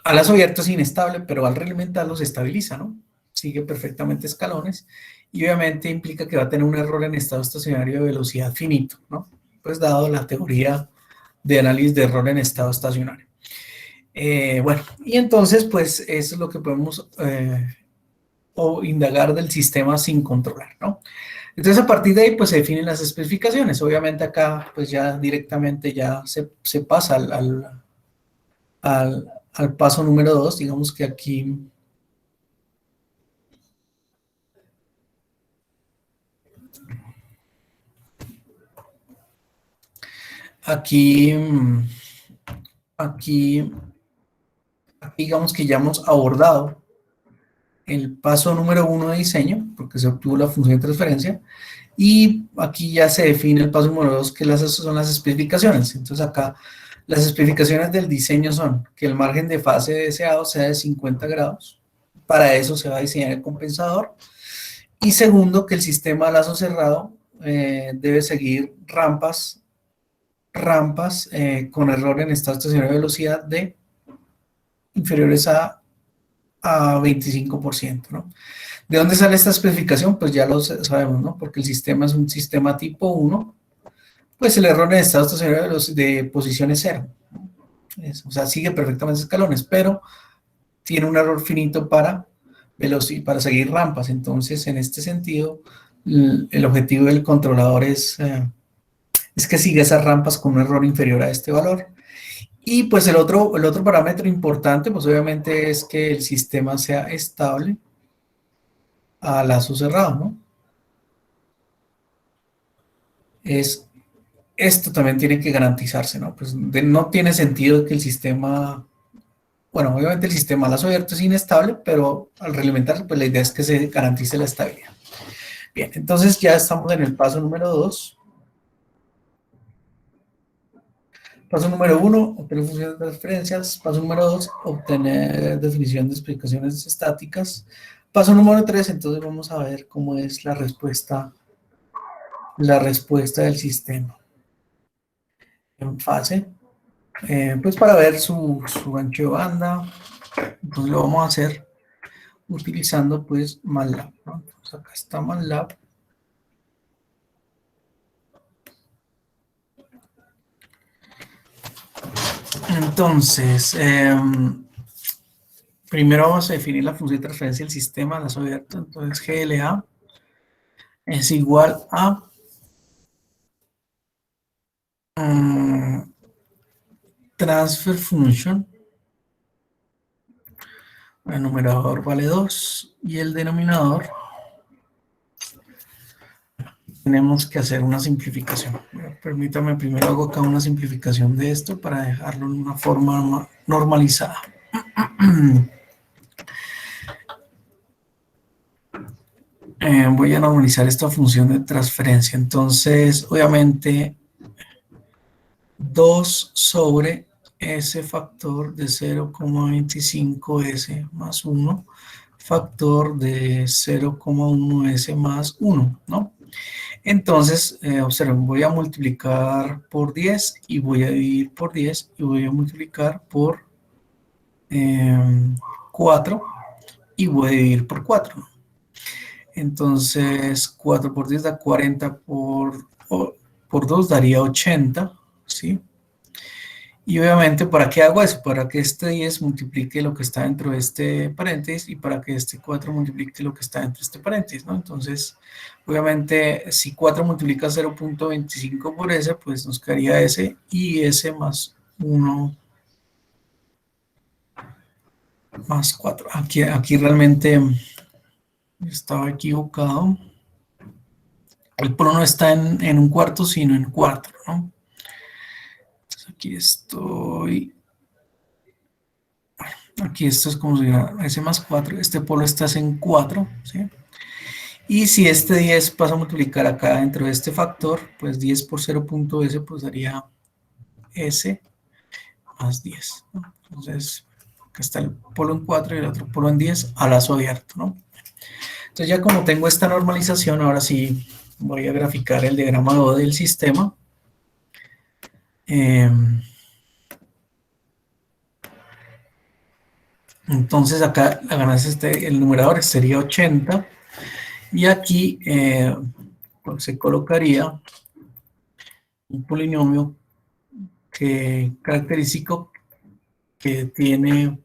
a lazo abierto es inestable, pero al realimentarlo se estabiliza, ¿no? Sigue perfectamente escalones y obviamente implica que va a tener un error en estado estacionario de velocidad finito, ¿no? Pues dado la teoría de análisis de error en estado estacionario. Bueno, y entonces pues eso es lo que podemos o indagar del sistema sin controlar, ¿no? Entonces a partir de ahí pues se definen las especificaciones. Obviamente acá pues ya directamente ya se pasa al paso número 2, digamos que aquí, aquí, digamos que ya hemos abordado el paso número 1 de diseño, porque se obtuvo la función de transferencia, y aquí ya se define el paso número 2, que son las especificaciones. Entonces acá las especificaciones del diseño son que el margen de fase deseado sea de 50 grados, para eso se va a diseñar el compensador, y segundo, que el sistema a lazo cerrado debe seguir rampas con error en estado estacionario de velocidad de inferiores a 25%, ¿no? ¿De dónde sale esta especificación? Pues ya lo sabemos, ¿no? Porque el sistema es un sistema tipo 1, pues el error en estado estacionario de posición es 0. O sea, sigue perfectamente escalones, pero tiene un error finito para seguir rampas. Entonces, en este sentido, el objetivo del controlador es que siga esas rampas con un error inferior a este valor. Y pues el otro parámetro importante, pues obviamente es que el sistema sea estable a lazo cerrado, ¿no? Esto también tiene que garantizarse, ¿no? Pues no tiene sentido que el sistema, bueno, obviamente el sistema a lazo abierto es inestable, pero al realimentarse, pues la idea es que se garantice la estabilidad. Bien, entonces ya estamos en el paso número 2. Paso número 1, obtener funciones de transferencias. Paso número 2, obtener definición de explicaciones estáticas. Paso número 3, entonces vamos a ver cómo es la respuesta del sistema en fase. Pues para ver su ancho de banda, entonces lo vamos a hacer utilizando pues MATLAB, ¿no? Entonces acá está MATLAB. Entonces, primero vamos a definir la función de transferencia del sistema, lazo abierto. Entonces, GLA es igual a transfer function. El numerador vale 2 y el denominador tenemos que hacer una simplificación. Permítame, primero hago acá una simplificación de esto para dejarlo en una forma normalizada. Voy a normalizar esta función de transferencia. Entonces, obviamente, 2 sobre S factor de 0,25S más 1, factor de 0,1S más 1, ¿no? Entonces, observen, voy a multiplicar por 10 y voy a dividir por 10 y voy a multiplicar por 4 y voy a dividir por 4. Entonces, 4 por 10 da 40 por 2 daría 80, ¿sí? Y obviamente, ¿para qué hago eso? Para que este 10 multiplique lo que está dentro de este paréntesis y para que este 4 multiplique lo que está dentro de este paréntesis, ¿no? Entonces, obviamente, si 4 multiplica 0.25 por S, pues nos quedaría S y S más 1 más 4. Aquí realmente estaba equivocado. El polo no está en un cuarto, sino en 4, ¿no? Entonces aquí estoy... Aquí esto es como si fuera S más 4, este polo está en 4, ¿sí? Y si este 10 pasa a multiplicar acá dentro de este factor, pues 10 por 0.s pues daría S más 10, ¿no? Entonces, que está el polo en 4 y el otro polo en 10 a lazo abierto, ¿no? Entonces ya como tengo esta normalización, ahora sí voy a graficar el diagrama del sistema. Entonces acá la ganancia, el numerador sería 80 y aquí pues se colocaría un polinomio característico que tiene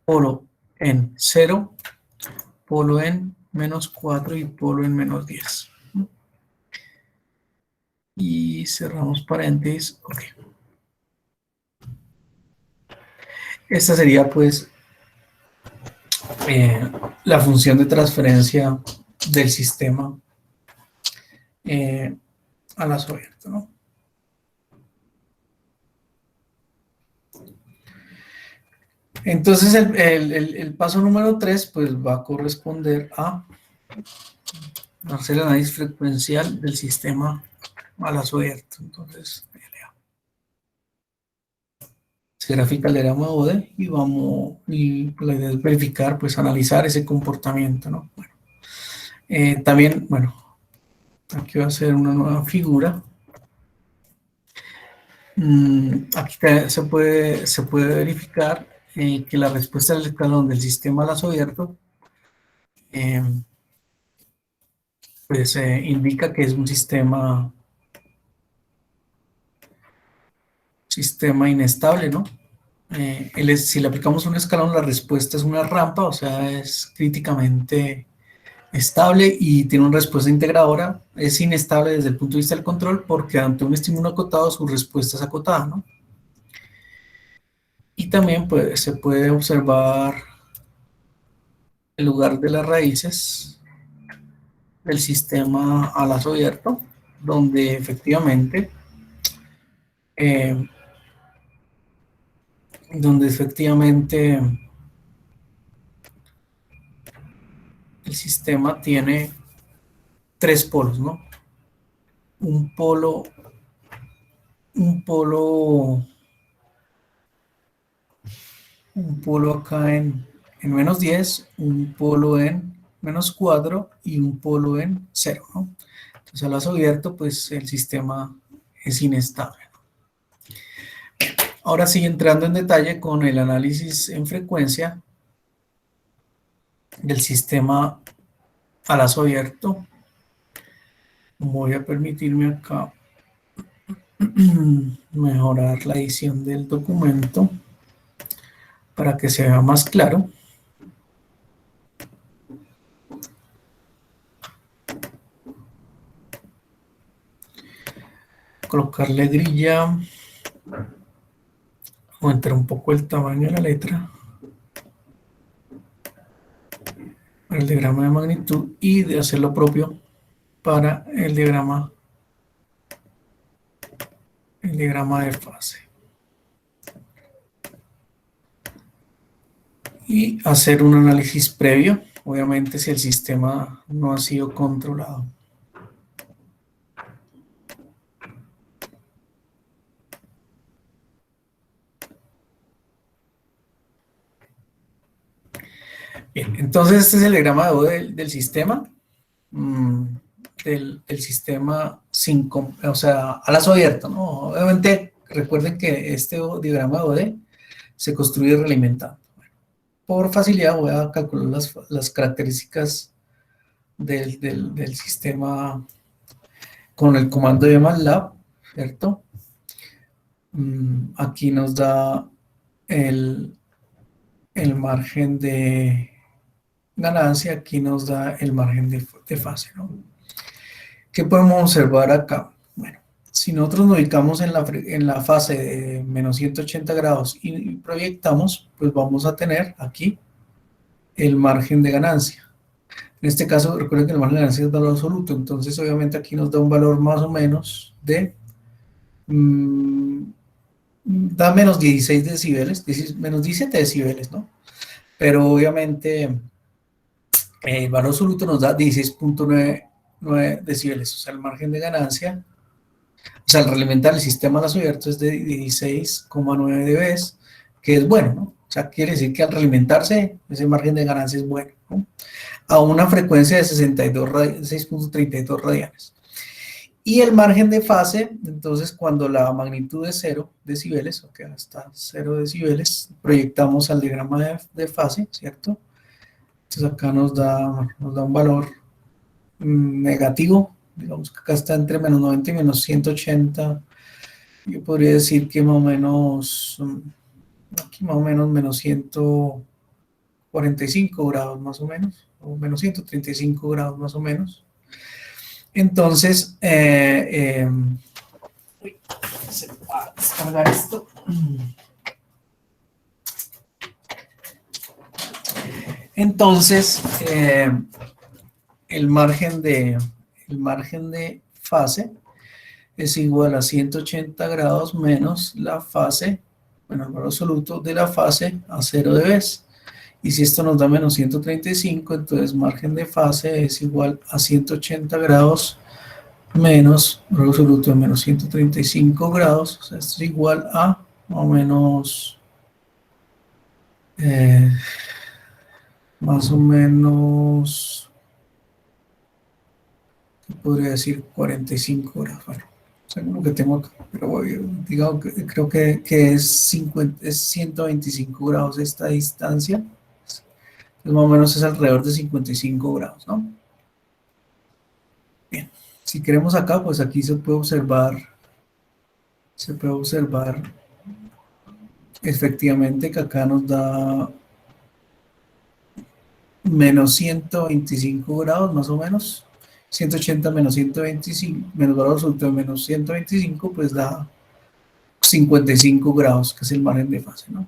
polo en 0, polo en menos 4 y polo en menos 10. Y cerramos paréntesis. Ok. Esta sería pues la función de transferencia del sistema a lazo abierto, ¿no? Entonces el paso número 3 pues va a corresponder a hacer el análisis frecuencial del sistema a lazo abierto. Entonces se grafica el diagrama ODE y pues, la idea es verificar, pues analizar ese comportamiento, ¿no? Bueno, también, bueno, aquí voy a hacer una nueva figura. Aquí se puede verificar que la respuesta del escalón del sistema a lazo abierto pues indica que es un sistema inestable, ¿no? Si le aplicamos un escalón, la respuesta es una rampa, o sea, es críticamente estable y tiene una respuesta integradora. Es inestable desde el punto de vista del control porque ante un estímulo acotado su respuesta es acotada, ¿no? Y también se puede observar el lugar de las raíces del sistema a lazo abierto, donde efectivamente eh, el sistema tiene tres polos, ¿no? Un polo, un polo, un polo acá en menos 10, un polo en menos 4 y un polo en 0, ¿no? Entonces, a lazo abierto, pues el sistema es inestable. Ahora sí, entrando en detalle con el análisis en frecuencia del sistema a lazo abierto, voy a permitirme acá mejorar la edición del documento para que se vea más claro. Colocarle grilla, aumentar un poco el tamaño de la letra para el diagrama de magnitud y de hacer lo propio para el diagrama de fase. Y hacer un análisis previo, obviamente si el sistema no ha sido controlado. Bien, entonces este es el diagrama del sistema, del sistema o sea, a lazo abierto, ¿no? Obviamente recuerden que este diagrama de OD se construye realimentado. Por facilidad voy a calcular las características del sistema con el comando de MATLAB, ¿cierto? Aquí nos da el margen de ganancia, aquí nos da el margen de fase, ¿no? ¿Qué podemos observar acá? Bueno, si nosotros nos ubicamos en la fase de menos 180 grados y proyectamos, pues vamos a tener aquí el margen de ganancia. En este caso, recuerden que el margen de ganancia es valor absoluto, entonces obviamente aquí nos da un valor más o menos de da menos 16 decibeles, menos 17 decibeles, ¿no? Pero obviamente el valor absoluto nos da 16.9 decibeles, o sea, el margen de ganancia, o sea, al realimentar el sistema a lazo abierto es de 16,9 dB, que es bueno, ¿no? O sea, quiere decir que al realimentarse, ese margen de ganancia es bueno, ¿no? A una frecuencia de 6.32 radianes. Y el margen de fase, entonces cuando la magnitud es 0 decibeles, o que hasta 0 decibeles, proyectamos al diagrama de fase, ¿cierto? Entonces acá nos da un valor negativo, digamos que acá está entre menos 90 y menos 180, yo podría decir que más o menos, aquí más o menos menos 145 grados más o menos, o menos 135 grados más o menos. Entonces, uy, se va a descargar esto. Entonces, el margen de fase es igual a 180 grados menos la fase, bueno, el valor absoluto de la fase a 0 dB. Y si esto nos da menos 135, entonces margen de fase es igual a 180 grados menos valor absoluto de menos 135 grados. O sea, esto es igual a más o menos, podría decir 45 grados. Bueno, según lo que tengo acá, pero digamos que creo que es 125 grados esta distancia. Entonces, más o menos es alrededor de 55 grados, ¿no? Bien, si queremos acá, pues aquí se puede observar efectivamente que acá nos da menos 125 grados más o menos. 180 menos 125, menos valor absoluto de menos 125, pues da 55 grados, que es el margen de fase, ¿no?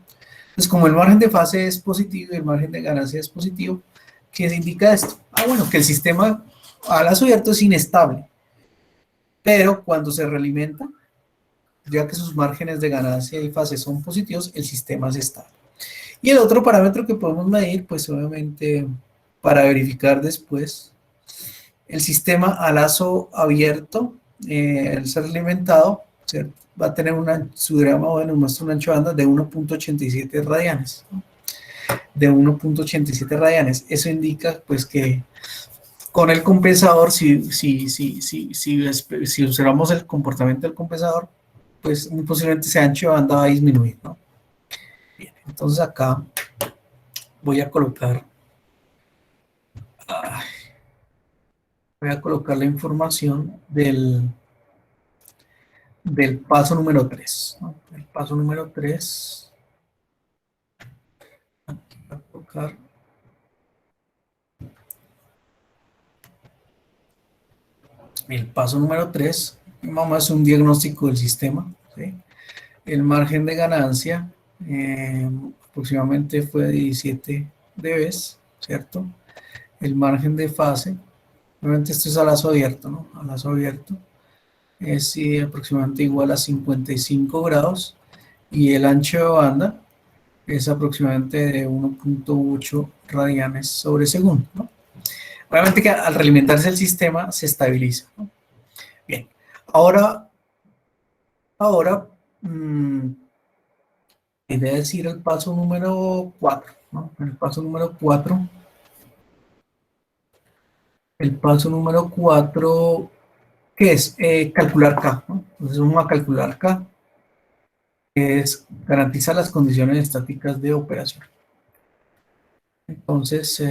Entonces, como el margen de fase es positivo y el margen de ganancia es positivo, ¿qué indica esto? Bueno, que el sistema a lazo abierto es inestable, pero cuando se realimenta, ya que sus márgenes de ganancia y fase son positivos, el sistema es estable. Y el otro parámetro que podemos medir, pues obviamente para verificar después, el sistema a lazo abierto, el ser alimentado, ¿cierto? Va a tener su diagrama, bueno, muestra una ancho de banda de 1.87 radianes, ¿no? De 1.87 radianes. Eso indica pues que con el compensador, si observamos el comportamiento del compensador, pues muy posiblemente ese ancho de banda va a disminuir, ¿no? Bien, entonces acá voy a colocar la información del paso número 3, ¿no? El paso número 3, aquí voy a colocar el paso número 3, vamos a hacer un diagnóstico del sistema, ¿sí? El margen de ganancia aproximadamente fue de 17 dB, ¿cierto? El margen de fase, obviamente esto es a lazo abierto, ¿no? A lazo abierto es aproximadamente igual a 55 grados y el ancho de banda es aproximadamente de 1.8 radianes sobre segundo, ¿no? Obviamente que al realimentarse el sistema se estabiliza, ¿no? Bien, ahora idea decir el paso número 4, ¿no? El paso número 4, ¿qué es? Calcular K, ¿no? Entonces vamos a calcular K, que es garantizar las condiciones estáticas de operación. Entonces,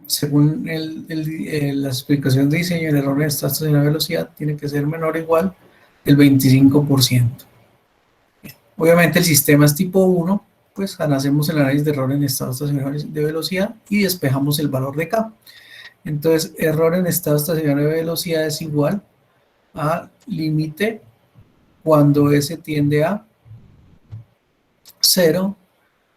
según las explicaciones de diseño, el error en estación de velocidad tiene que ser menor o igual del 25%. Obviamente el sistema es tipo 1, pues hacemos el análisis de error en estado estacionario de velocidad y despejamos el valor de K. Entonces, error en estado estacionario de velocidad es igual a límite cuando S tiende a 0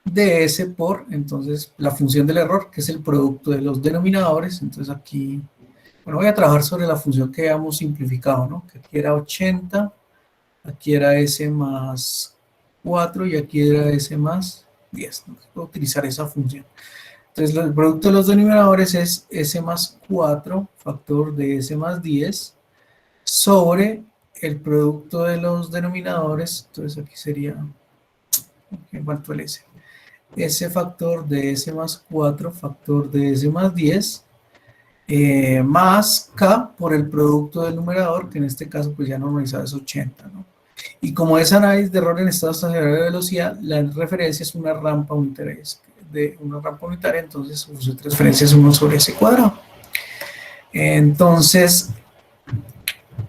ds por, entonces, la función del error, que es el producto de los denominadores. Entonces aquí, bueno, voy a trabajar sobre la función que habíamos simplificado, ¿no? Que aquí era 80, aquí era S más 4 y aquí era S más 10, ¿no? Puedo utilizar esa función. Entonces, el producto de los denominadores es S más 4, factor de S más 10, sobre el producto de los denominadores. Entonces, aquí sería igual el S. S factor de S más 4 factor de S más 10 más K por el producto del numerador, que en este caso pues ya normalizado es 80, ¿no? Y como es análisis de error en estado estacionario de velocidad, la referencia es una rampa unitaria, entonces su transferencia es 1 sobre S cuadrado. Entonces,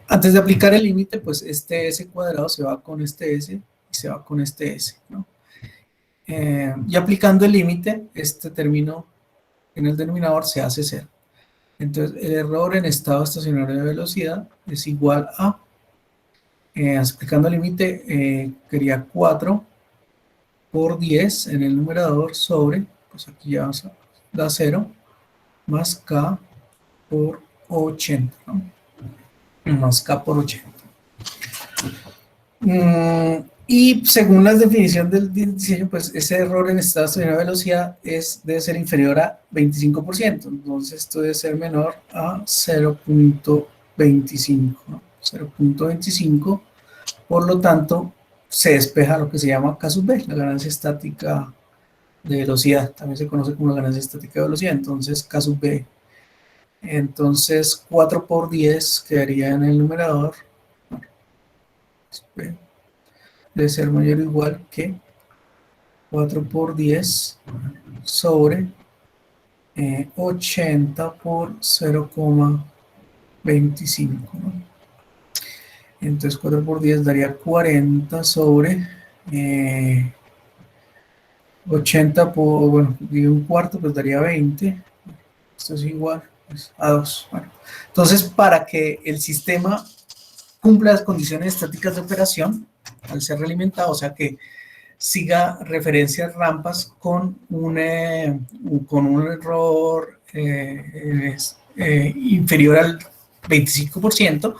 antes de aplicar el límite, pues este S cuadrado se va con este S y se va con este S, ¿no? Y aplicando el límite, este término en el denominador se hace 0. Entonces, el error en estado estacionario de velocidad es igual a, aplicando el límite, quería 4 por 10 en el numerador sobre, pues aquí ya da 0, más K por 80, ¿no? Más K por 80. Y según las definiciones del diseño, pues ese error en estado estacionario de velocidad debe ser inferior a 25%. Entonces esto debe ser menor a 0.25, ¿no? 0.25. Por lo tanto, se despeja lo que se llama K sub B, la ganancia estática de velocidad. También se conoce como la ganancia estática de velocidad. Entonces K sub B. Entonces 4 por 10 quedaría en el numerador. Debe ser mayor o igual que 4 por 10 sobre 80 por 0,25, ¿no? Entonces 4 por 10 daría 40 sobre 80 por, bueno, digo un cuarto, pues daría 20. Esto es igual pues, a 2. Bueno, entonces, para que el sistema cumpla las condiciones estáticas de operación, al ser realimentado, o sea que siga referencias rampas con un error inferior al 25%,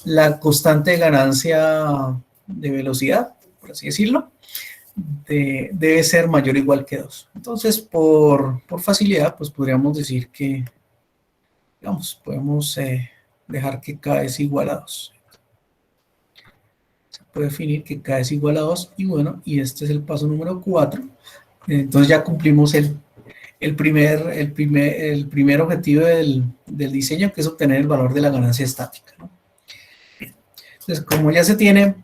la constante de ganancia de velocidad, por así decirlo, debe ser mayor o igual que 2. Entonces, por facilidad, pues podríamos decir que, digamos, podemos dejar que K es igual a 2. Se puede definir que K es igual a 2 y bueno, y este es el paso número 4. Entonces ya cumplimos el primer objetivo del diseño, que es obtener el valor de la ganancia estática, ¿no? Entonces, como ya se tiene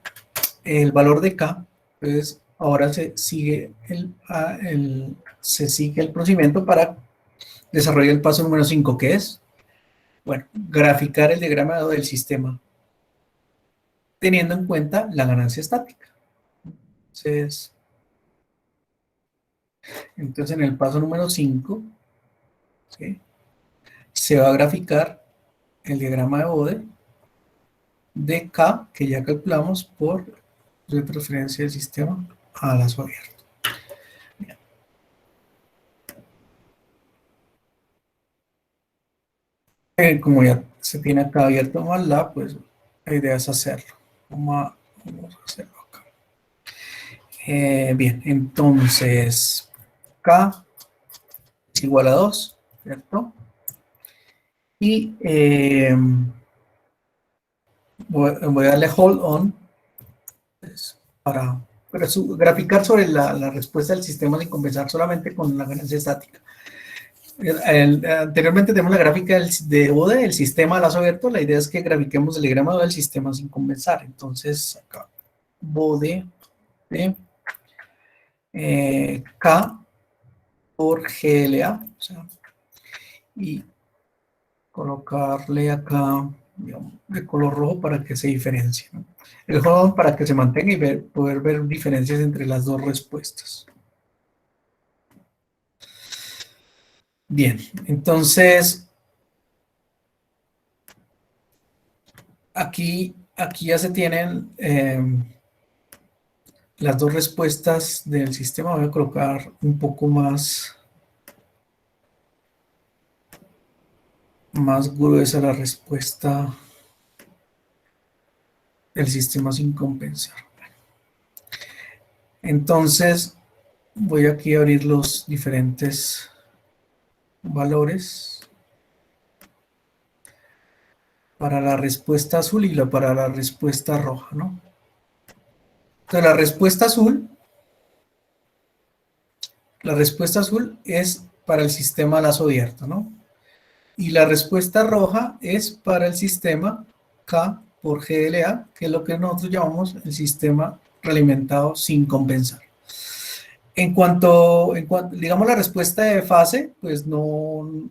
el valor de K, pues ahora se sigue el procedimiento para desarrollar el paso número 5, que es, bueno, graficar el diagrama del sistema, teniendo en cuenta la ganancia estática. Entonces en el paso número 5, ¿sí?, se va a graficar el diagrama de Bode de K, que ya calculamos, por retroferencia del sistema a lazo abierto. Como ya se tiene acá abierto más la, pues la idea es hacerlo. Vamos a hacerlo acá. Bien, entonces K es igual a 2, ¿cierto? Y voy a darle hold on pues, para graficar sobre la respuesta del sistema sin compensar solamente con la ganancia estática. Anteriormente tenemos la gráfica de Bode del sistema a lazo abierto. La idea es que grafiquemos el diagrama del sistema sin compensar. Entonces, acá, Bode de K por GLA. O sea, y colocarle acá, digamos, de color rojo para que se diferencie, ¿no? El rojo para que se mantenga y poder ver diferencias entre las dos respuestas. Bien, entonces aquí ya se tienen las dos respuestas del sistema. Voy a colocar un poco más gruesa la respuesta del sistema sin compensar. Entonces voy aquí a abrir los diferentes valores para la respuesta azul y para la respuesta roja, ¿no? Entonces la respuesta azul La respuesta azul es para el sistema lazo abierto, ¿no? Y la respuesta roja es para el sistema K por GLA, que es lo que nosotros llamamos el sistema realimentado sin compensar. Digamos, la respuesta de fase, pues no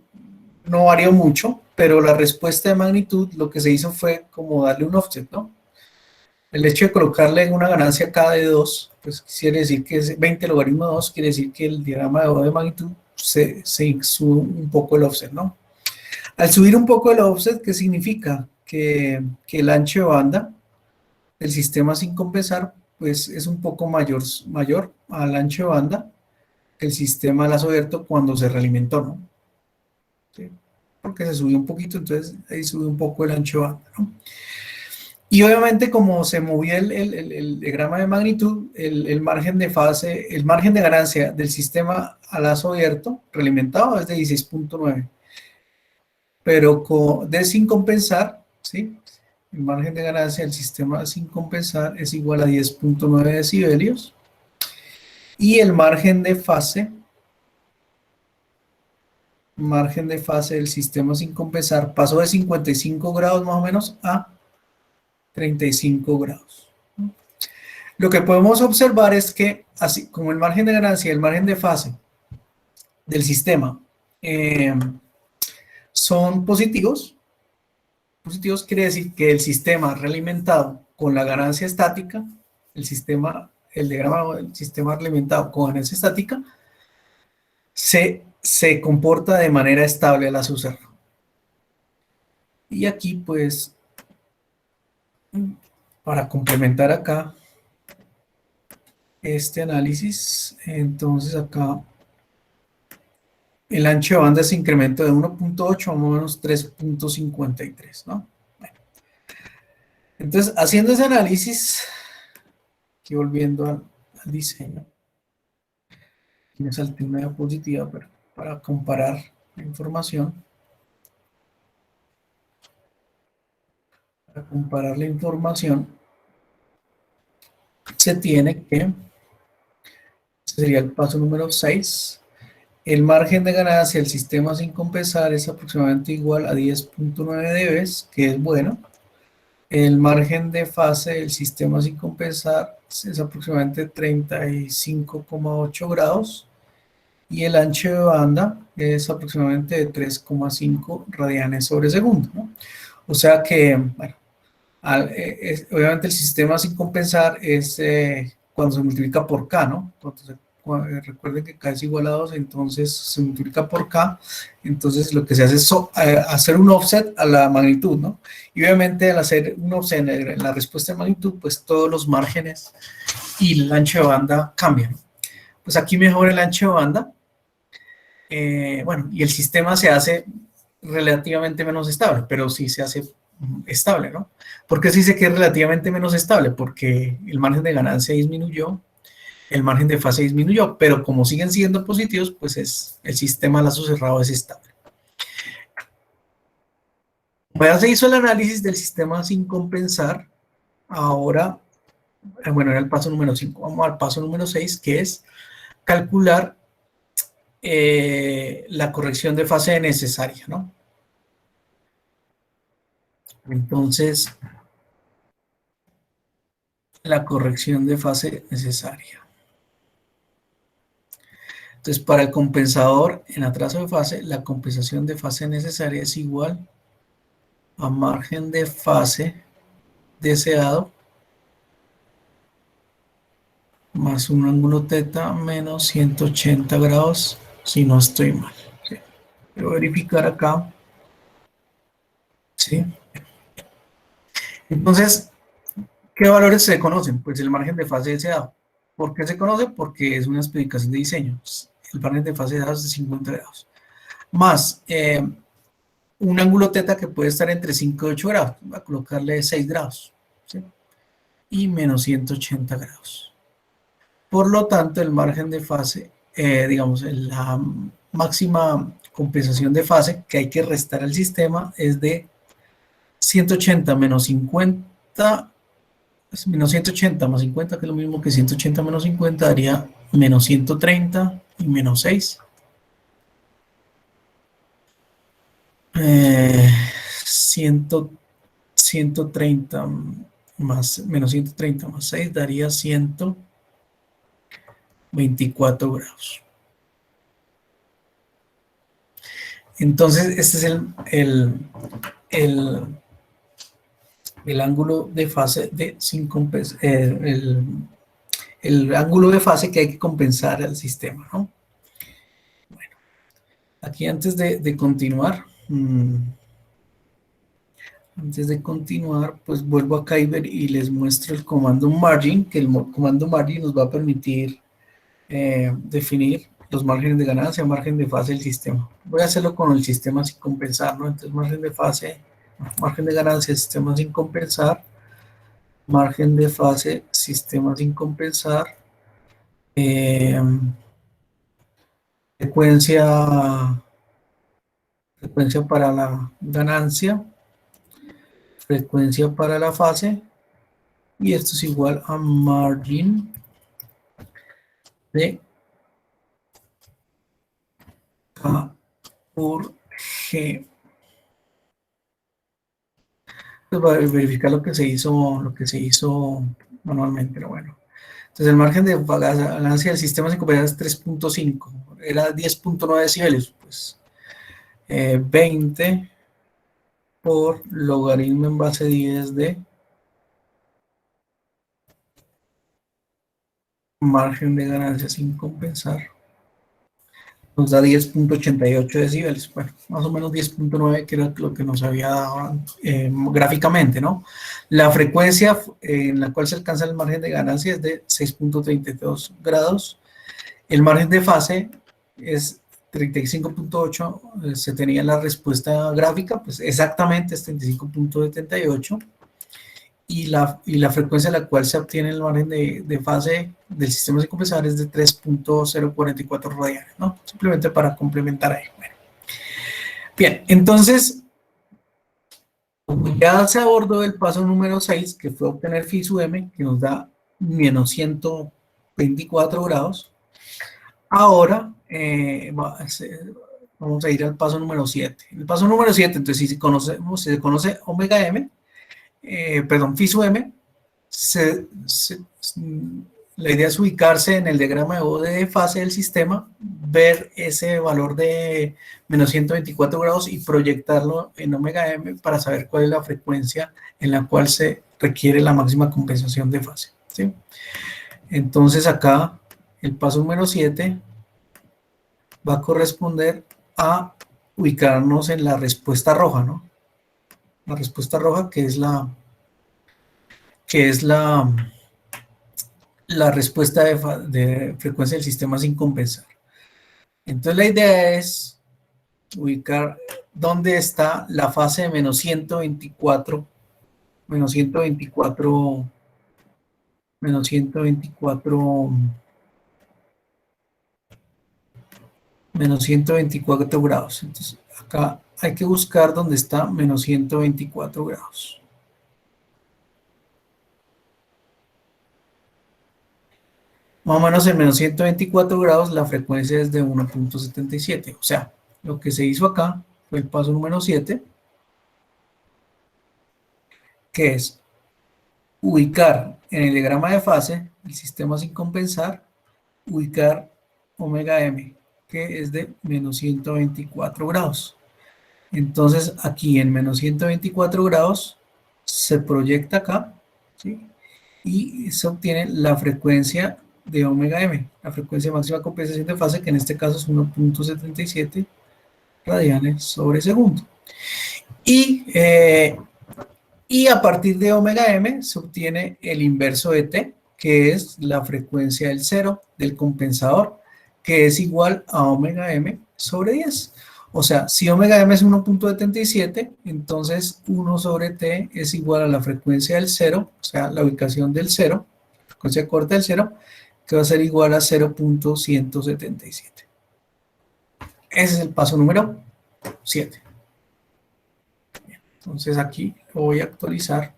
varió mucho, pero la respuesta de magnitud, lo que se hizo fue como darle un offset, ¿no? El hecho de colocarle una ganancia K de 2, pues quiere decir que es 20 logaritmo de 2, quiere decir que el diagrama de magnitud se sube un poco el offset, ¿no? Al subir un poco el offset, ¿qué significa? Que el ancho de banda del sistema sin compensar, pues es un poco mayor al ancho de banda que el sistema lazo abierto cuando se realimentó, ¿no? ¿Sí? Porque se subió un poquito, entonces ahí sube un poco el ancho de banda, ¿no? Y obviamente como se movía el diagrama de magnitud, el margen de fase, el margen de ganancia del sistema a lazo abierto realimentado es de 16.9. Pero sin compensar, ¿sí? El margen de ganancia del sistema sin compensar es igual a 10.9 decibelios. Y el margen de fase del sistema sin compensar pasó de 55 grados más o menos a 35 grados. Lo que podemos observar es que, así como el margen de ganancia y el margen de fase del sistema son positivos, quiere decir que el sistema realimentado con la ganancia estática, el diagrama del sistema realimentado con ganancia estática, se comporta de manera estable a la cerrado. Y aquí, pues, para complementar acá este análisis, entonces acá el ancho de banda se incrementa de 1.8 a más o menos 3.53, ¿no? Bueno. Entonces, haciendo ese análisis, aquí volviendo al diseño, aquí me salté una diapositiva para comparar la información. Para comparar la información, se tiene que, sería el paso número 6, el margen de ganancia del sistema sin compensar es aproximadamente igual a 10.9 dB, que es bueno. El margen de fase del sistema sin compensar es aproximadamente 35,8 grados. Y el ancho de banda es aproximadamente de 3,5 radianes sobre segundo, ¿no? O sea que, bueno, obviamente el sistema sin compensar es cuando se multiplica por K, ¿no? Recuerden que K es igual a 2, entonces se multiplica por K, entonces lo que se hace es hacer un offset a la magnitud, ¿no? Y obviamente al hacer un offset en la respuesta de magnitud, pues todos los márgenes y el ancho de banda cambian. Pues aquí mejora el ancho de banda, bueno, y el sistema se hace relativamente menos estable, pero sí se hace estable, ¿no? ¿Por qué se dice que es relativamente menos estable? Porque el margen de ganancia disminuyó, el margen de fase disminuyó, pero como siguen siendo positivos, pues el sistema lazo cerrado es estable. Ya se hizo el análisis del sistema sin compensar, ahora, bueno, era el paso número 5, vamos al paso número 6, que es calcular la corrección de fase necesaria, ¿no? Entonces, la corrección de fase necesaria. Entonces, para el compensador en atraso de fase, la compensación de fase necesaria es igual a margen de fase deseado más un ángulo teta menos 180 grados, si no estoy mal. ¿Sí? Voy a verificar acá. ¿Sí? Entonces, ¿qué valores se conocen? Pues el margen de fase deseado. ¿Por qué se conoce? Porque es una especificación de diseño. El margen de fase deseado es de 50 grados. Más un ángulo teta que puede estar entre 5 y 8 grados. Voy a colocarle 6 grados. ¿Sí? Y menos 180 grados. Por lo tanto, el margen de fase, digamos, la máxima compensación de fase que hay que restar al sistema es de 180 menos 50, menos 180 más 50, que es lo mismo que 180 menos 50, daría menos 130, y menos 6. 100, 130 más, menos 130 más 6 daría 124 grados. Entonces, este es el, el ángulo de fase de sin el ángulo de fase que hay que compensar al sistema, ¿no? Bueno, aquí antes de continuar, pues vuelvo a Kyber y les muestro el comando margin, que el comando margin nos va a permitir definir los márgenes de ganancia, margen de fase del sistema. Voy a hacerlo con el sistema sin compensar, ¿no? Entonces, margen de fase, margen de ganancia, sistema sin compensar, margen de fase, sistema sin compensar, eh, frecuencia, frecuencia para la ganancia, frecuencia para la fase, y esto es igual a margin de K por G. Pues va a verificar lo que se hizo manualmente, pero bueno. Entonces el margen de ganancia del sistema sin compensar es 3.5, era 10.9 decibeles, pues 20 por logaritmo en base 10 de margen de ganancia sin compensar, nos da 10.88 decibeles, bueno, más o menos 10.9, que era lo que nos había dado gráficamente, ¿no? La frecuencia en la cual se alcanza el margen de ganancia es de 6.32 grados. El margen de fase es 35.8, se tenía la respuesta gráfica, pues exactamente es 35.78, y la frecuencia a la cual se obtiene el margen de fase del sistema sin compensar es de 3.044 radianes, ¿no? Simplemente para complementar ahí. Bueno. Bien, entonces, ya se abordó el paso número 6, que fue obtener phi sub m, que nos da menos 124 grados. Ahora vamos a ir al paso número 7. El paso número 7, entonces, si se conoce omega m, perdón, phi sub m, la idea es ubicarse en el diagrama de bode de fase del sistema, ver ese valor de menos 124 grados y proyectarlo en omega m para saber cuál es la frecuencia en la cual se requiere la máxima compensación de fase, ¿sí? Entonces acá el paso número 7 va a corresponder a ubicarnos en la respuesta roja, ¿no? La respuesta roja que es la respuesta de frecuencia del sistema sin compensar. Entonces la idea es ubicar dónde está la fase de menos 124, menos 124, menos 124, menos 124 grados. Entonces acá hay que buscar dónde está menos 124 grados. Más o menos en menos 124 grados la frecuencia es de 1.77. O sea, lo que se hizo acá fue el paso número 7, que es ubicar en el diagrama de fase el sistema sin compensar, ubicar omega m, que es de menos 124 grados. Entonces aquí en menos 124 grados se proyecta acá, ¿sí? Y se obtiene la frecuencia de omega m, la frecuencia máxima de compensación de fase, que en este caso es 1.77 radianes sobre segundo. Y a partir de omega m se obtiene el inverso de t, que es la frecuencia del cero del compensador, que es igual a omega m sobre 10. O sea, si omega m es 1.77, entonces 1 sobre t es igual a la frecuencia del cero, o sea, la ubicación del cero, frecuencia corta del cero, que va a ser igual a 0.177. Ese es el paso número 7. Entonces aquí lo voy a actualizar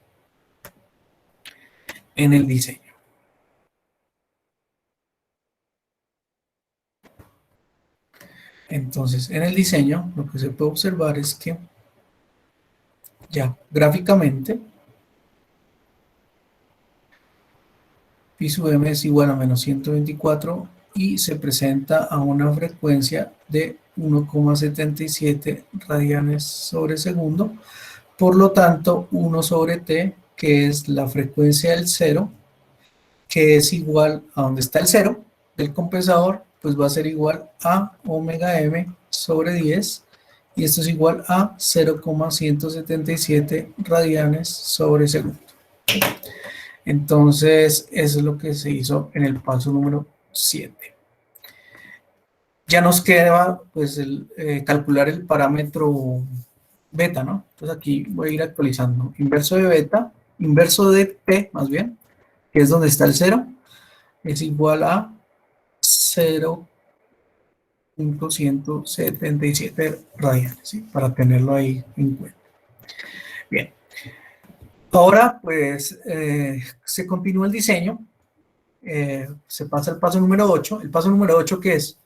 en el diseño. Entonces, en el diseño, lo que se puede observar es que ya gráficamente, phi sub m es igual a menos 124 y se presenta a una frecuencia de 1,77 radianes sobre segundo. Por lo tanto, 1 sobre t, que es la frecuencia del cero, que es igual a donde está el cero del compensador, pues va a ser igual a omega m sobre 10, y esto es igual a 0,177 radianes sobre segundo. Entonces, eso es lo que se hizo en el paso número 7. Ya nos queda pues calcular el parámetro beta, ¿no? Entonces aquí voy a ir actualizando. Inverso de beta, inverso de t más bien, que es donde está el cero, es igual a 0,177 radianes, ¿sí? Para tenerlo ahí en cuenta. Bien. Ahora pues se continúa el diseño. Se pasa al paso número 8. El paso número 8, ¿qué es?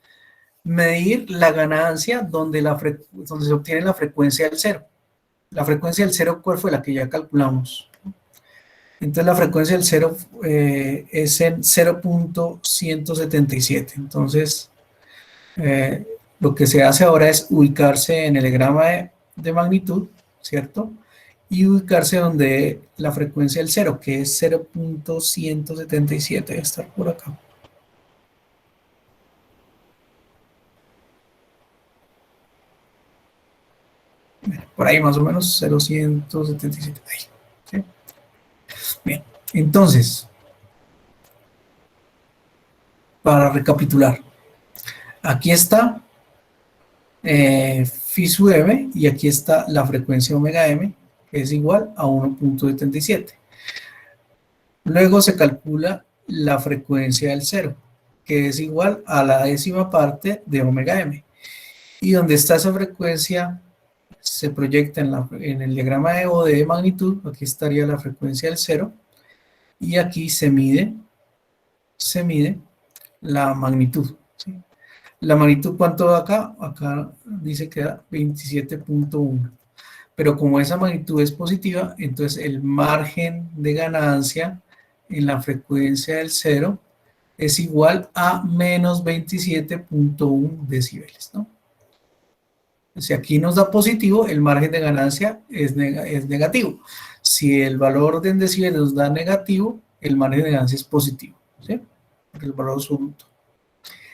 Medir la ganancia donde se obtiene la frecuencia del cero. La frecuencia del cero, ¿cuál fue? La que ya calculamos. Entonces la frecuencia del cero es en 0,177. Entonces lo que se hace ahora es ubicarse en el diagrama de magnitud, ¿cierto? Y ubicarse donde la frecuencia del cero, que es 0,177, debe estar por acá. Por ahí más o menos, 0,177. Ahí, ¿sí? Bien, entonces, para recapitular, aquí está phi sub m y aquí está la frecuencia omega m, que es igual a 1,77. Luego se calcula la frecuencia del cero, que es igual a la décima parte de omega m. Y donde está esa frecuencia se proyecta en el diagrama de magnitud. Aquí estaría la frecuencia del cero y aquí se mide la magnitud, ¿sí? La magnitud, ¿cuánto da acá? Acá dice que da 27,1. Pero como esa magnitud es positiva, entonces el margen de ganancia en la frecuencia del cero es igual a menos 27,1 decibeles, ¿no? Si aquí nos da positivo, el margen de ganancia es negativo. Si el valor de en decibeles nos da negativo, el margen de ganancia es positivo, ¿sí? Porque el valor absoluto.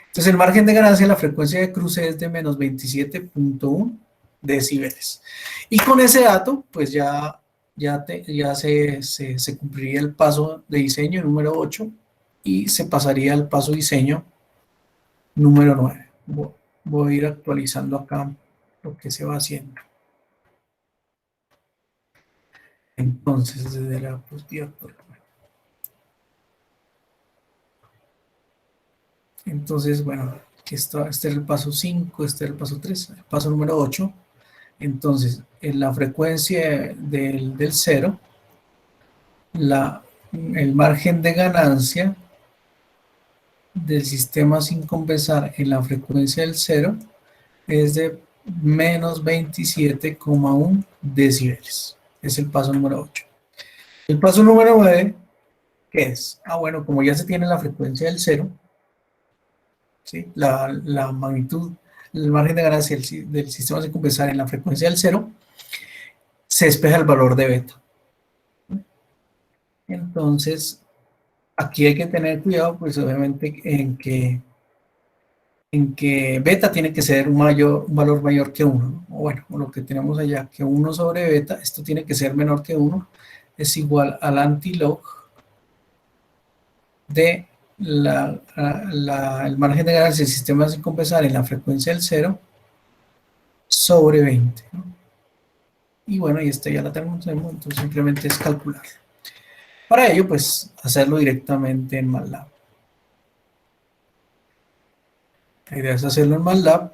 Entonces el margen de ganancia en la frecuencia de cruce es de menos 27,1 decibeles. Y con ese dato, pues ya se cumpliría el paso de diseño número 8 y se pasaría al paso de diseño número 9. Voy a ir actualizando acá lo que se va haciendo. Entonces, desde la perspectiva, entonces, bueno, aquí está, este es el paso 5, este es el paso 3, el paso número 8. Entonces, en la frecuencia del cero, el margen de ganancia del sistema sin compensar en la frecuencia del cero es de menos 27,1 decibeles. Es el paso número 8. El paso número 9, ¿qué es? Bueno, como ya se tiene la frecuencia del cero, ¿sí? La magnitud, el margen de ganancia del sistema sin compensar en la frecuencia del cero, se despeja el valor de beta. Entonces, aquí hay que tener cuidado, pues obviamente en que beta tiene que ser un valor mayor que 1, ¿no? O bueno, lo que tenemos allá, que 1 sobre beta, esto tiene que ser menor que 1, es igual al antilog de el margen de ganancia del sistema sin compensar en la frecuencia del cero sobre 20, ¿no? Y bueno, y esta ya la tenemos, entonces simplemente es calcular. Para ello, pues, hacerlo directamente en MATLAB. La idea es hacerlo en MATLAB.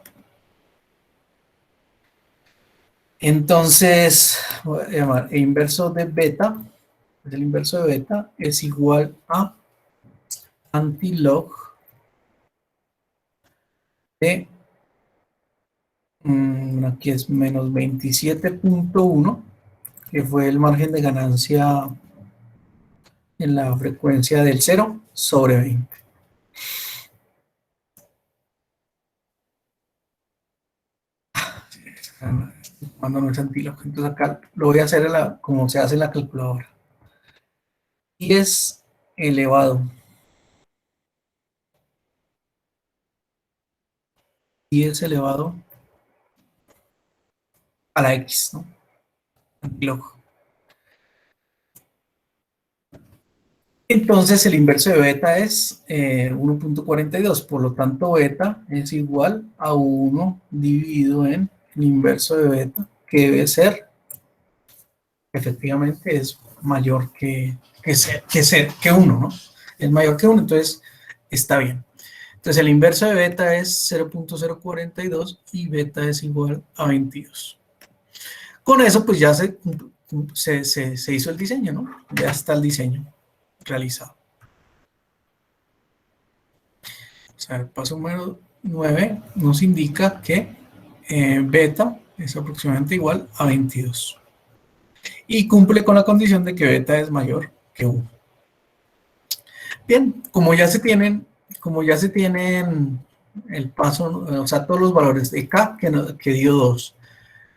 Entonces, voy a llamar inverso de beta. El inverso de beta es igual a antilog de Aquí es menos 27.1, que fue el margen de ganancia en la frecuencia del 0/20. Cuando no es antílogo. Entonces acá lo voy a hacer como se hace en la calculadora. 10 elevado 10 elevado a la X, ¿no? Antílogo. Entonces el inverso de beta es 1.42, por lo tanto beta es igual a 1 dividido en el inverso de beta, que debe ser, efectivamente, es mayor que 1, ¿no? Es mayor que 1, entonces está bien. Entonces el inverso de beta es 0.042 y beta es igual a 22. Con eso pues ya se hizo el diseño, ¿no? Ya está el diseño realizado. O sea, el paso número 9 nos indica que beta es aproximadamente igual a 22. Y cumple con la condición de que beta es mayor que 1. Bien, como ya se tienen el paso, o sea, todos los valores de K que dio 2,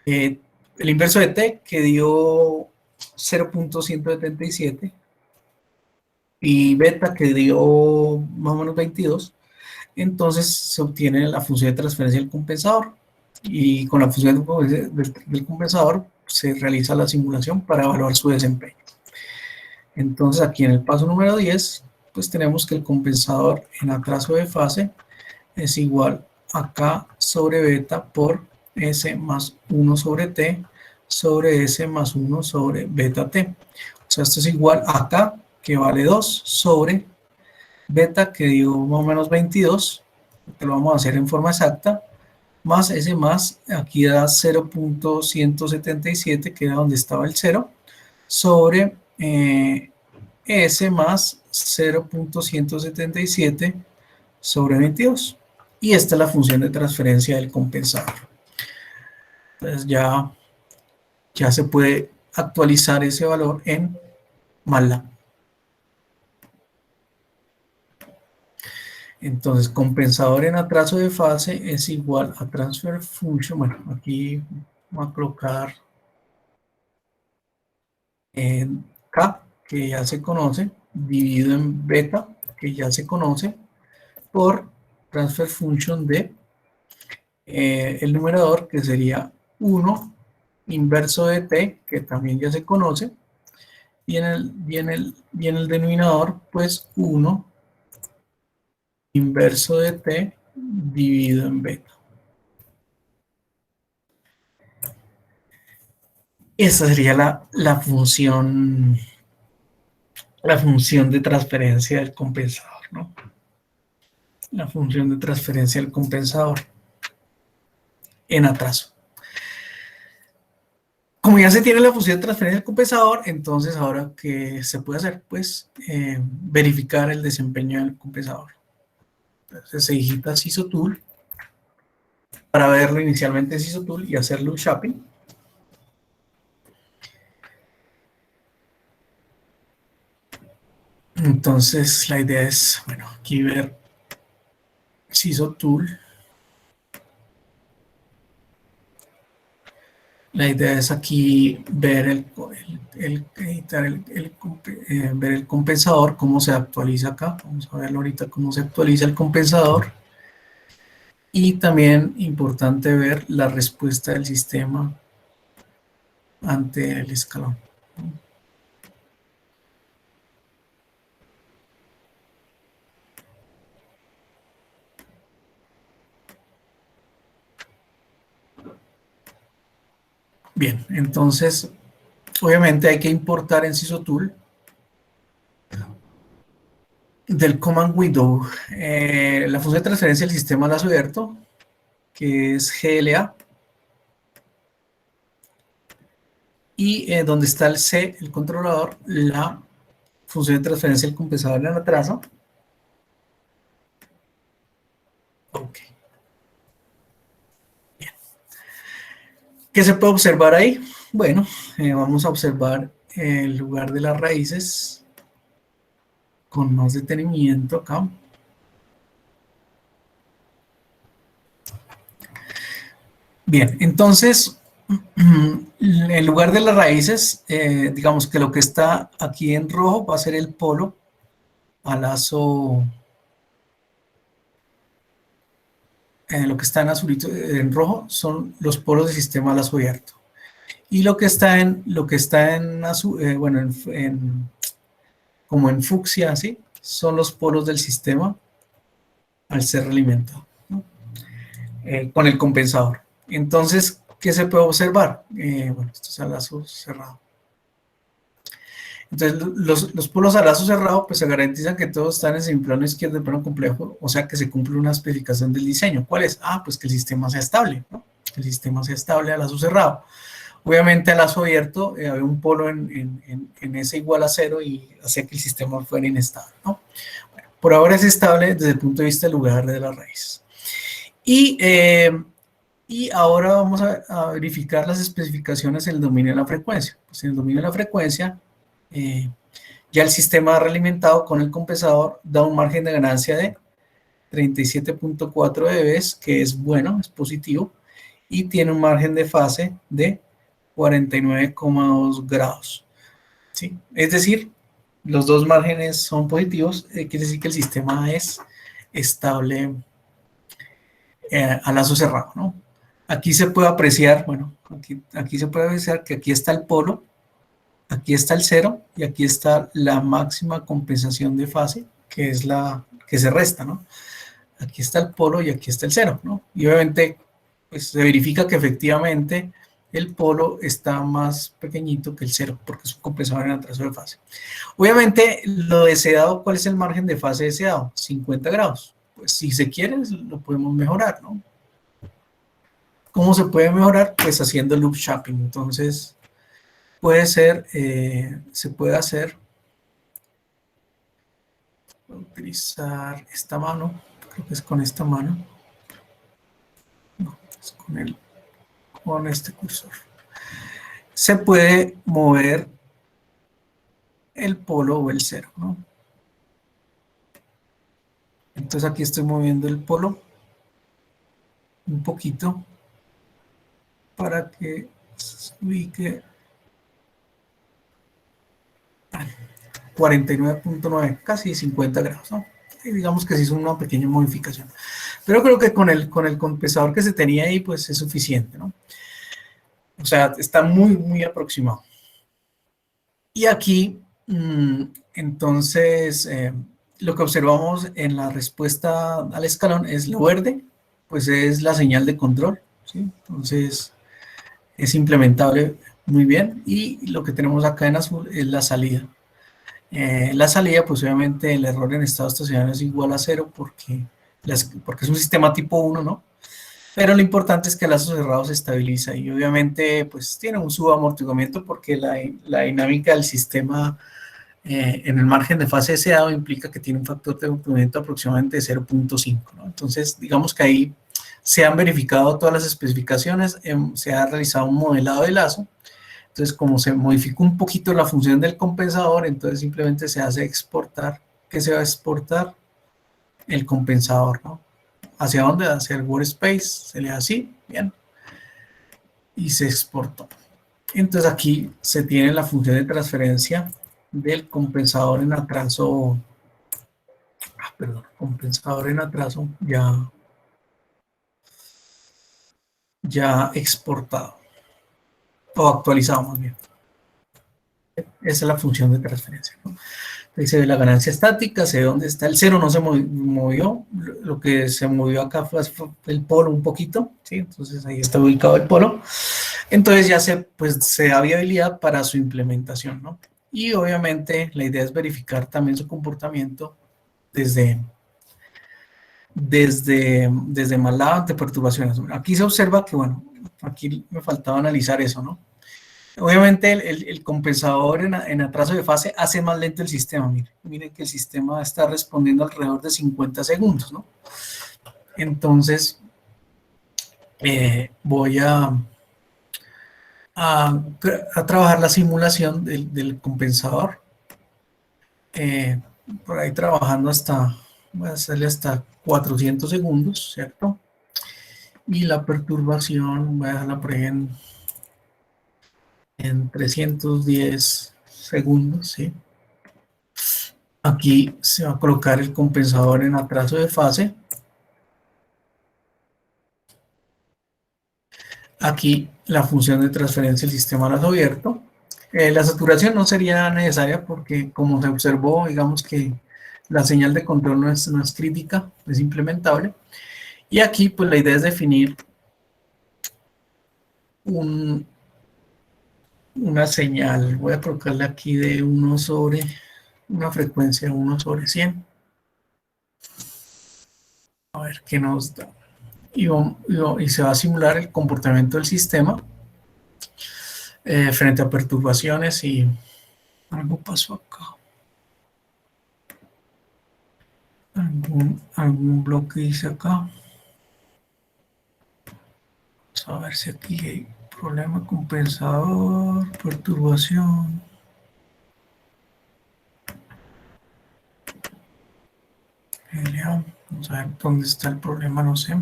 el inverso de T que dio 0.177 y beta que dio más o menos 22, entonces se obtiene la función de transferencia del compensador y con la función del compensador se realiza la simulación para evaluar su desempeño. Entonces aquí en el paso número 10 pues tenemos que el compensador en atraso de fase es igual a K sobre beta por S más 1 sobre T sobre S más 1 sobre beta T. O sea, esto es igual a K, que vale 2, sobre beta, que dio más o menos 22, que lo vamos a hacer en forma exacta, más S más, aquí da 0.177, que era donde estaba el 0, sobre S más 0.177 sobre 22. Y esta es la función de transferencia del compensador. Entonces ya se puede actualizar ese valor en MATLAB. Entonces, compensador en atraso de fase es igual a transfer function. Bueno, aquí vamos a colocar en K, que ya se conoce, dividido en beta, que ya se conoce, por transfer function de el numerador, que sería 1 inverso de t, que también ya se conoce, y en el denominador, pues 1 inverso de t dividido en beta. Esa sería la función de transferencia del compensador, ¿no? La función de transferencia del compensador en atraso. Como ya se tiene la función de transferencia del compensador, entonces ahora, ¿qué se puede hacer? Pues verificar el desempeño del compensador. Entonces se digita sysotool para verlo inicialmente en sysotool y hacer loop shopping. Entonces la idea es, bueno, aquí ver sysotool. La idea es aquí ver ver el compensador, cómo se actualiza acá. Vamos a verlo ahorita cómo se actualiza el compensador. Y también importante ver la respuesta del sistema ante el escalón. Bien, entonces, obviamente hay que importar en sysotool del command window la función de transferencia del sistema lazo abierto, que es GLA, y donde está el C, el controlador, la función de transferencia del compensador en el atraso. Ok. Bien. ¿Qué se puede observar ahí? Bueno, vamos a observar el lugar de las raíces con más detenimiento acá. Bien, entonces, en lugar de las raíces, digamos que lo que está aquí en rojo va a ser el polo a lazo, lo que está en azulito, en rojo, son los polos del sistema a lazo abierto. Y lo que está en azul, bueno, como en fucsia, ¿sí? Son los polos del sistema al ser realimentado, ¿no? Con el compensador. Entonces, ¿qué se puede observar? Bueno, esto es a lazo cerrado. Entonces, los polos a lazo cerrado, pues se garantizan que todos están en semiplano izquierdo del plano complejo, o sea que se cumple una especificación del diseño. ¿Cuál es? Ah, pues que el sistema sea estable, ¿no? Que el sistema sea estable a lazo cerrado. Obviamente a lazo abierto había un polo en S igual a 0 y hacía que el sistema fuera inestable, ¿no? Bueno, por ahora es estable desde el punto de vista del lugar de las raíces. Y ahora vamos a verificar las especificaciones en el dominio de la frecuencia. Pues en el dominio de la frecuencia, ya el sistema realimentado con el compensador da un margen de ganancia de 37.4 dB, que es bueno, es positivo, y tiene un margen de fase de 49,2 grados. ¿Sí? Es decir, los dos márgenes son positivos, quiere decir que el sistema es estable a lazo cerrado, ¿no? Aquí se puede apreciar, bueno, aquí se puede apreciar que aquí está el polo, aquí está el cero y aquí está la máxima compensación de fase, que es la que se resta, ¿no? Aquí está el polo y aquí está el cero, ¿no? Y obviamente, pues se verifica que efectivamente el polo está más pequeñito que el cero, porque es un compensador en atraso de fase. Obviamente, lo deseado, ¿cuál es el margen de fase deseado? 50 grados. Pues si se quiere, lo podemos mejorar, ¿no? ¿Cómo se puede mejorar? Pues haciendo loop shopping. Entonces, puede ser, se puede hacer, utilizar esta mano, creo que es con esta mano, no, es con este cursor. Se puede mover el polo o el cero, ¿no? Entonces aquí estoy moviendo el polo un poquito para que se ubique 49.9, casi 50 grados, ¿no? Y digamos que se hizo una pequeña modificación. Pero creo que con el compensador que se tenía ahí, pues es suficiente, ¿no? O sea, está muy, muy aproximado. Y aquí, entonces, lo que observamos en la respuesta al escalón es lo verde, pues es la señal de control, ¿sí? Entonces, es implementable muy bien. Y lo que tenemos acá en azul es la salida. La salida, pues obviamente el error en estado estacionario es igual a 0 porque es un sistema tipo 1, ¿no? Pero lo importante es que el lazo cerrado se estabiliza y obviamente pues tiene un subamortiguamiento porque la dinámica del sistema en el margen de fase deseado implica que tiene un factor de cumplimiento aproximadamente de 0.5, ¿no? Entonces, digamos que ahí se han verificado todas las especificaciones, se ha realizado un modelado de lazo. Entonces, como se modificó un poquito la función del compensador, entonces simplemente se hace exportar. ¿Qué se va a exportar? El compensador, ¿no? ¿Hacia dónde? Hacia el workspace, se le da así, bien, y se exportó. Entonces aquí se tiene la función de transferencia del compensador en atraso, compensador en atraso ya exportado, o actualizado más bien. Esa es la función de transferencia, ¿no? Ahí se ve la ganancia estática, se ve dónde está el cero, no se movió, lo que se movió acá fue el polo un poquito, ¿sí? Entonces ahí está ubicado el polo. Entonces ya se da viabilidad para su implementación, ¿no? Y obviamente la idea es verificar también su comportamiento desde MATLAB ante perturbaciones. Aquí se observa que, bueno, aquí me faltaba analizar eso, ¿no? Obviamente el compensador en atraso de fase hace más lento el sistema. Miren que el sistema está respondiendo alrededor de 50 segundos, ¿no? Entonces, voy a a trabajar la simulación del compensador. Por ahí trabajando hasta, voy a hacerle hasta 400 segundos, ¿cierto? Y la perturbación, voy a dejarla por ahí en 310 segundos, ¿sí? Aquí se va a colocar el compensador en atraso de fase. Aquí la función de transferencia del sistema a lazo abierto. La saturación no sería necesaria porque, como se observó, digamos que la señal de control no es crítica, es implementable. Y aquí, pues la idea es definir una señal. Voy a colocarle aquí de 1 sobre, una frecuencia de 1 sobre 100. A ver qué nos da. Y se va a simular el comportamiento del sistema frente a perturbaciones y algo pasó acá. Algún bloque dice acá. Vamos a ver si aquí hay problema compensador, perturbación. Vamos a ver dónde está el problema, no sé.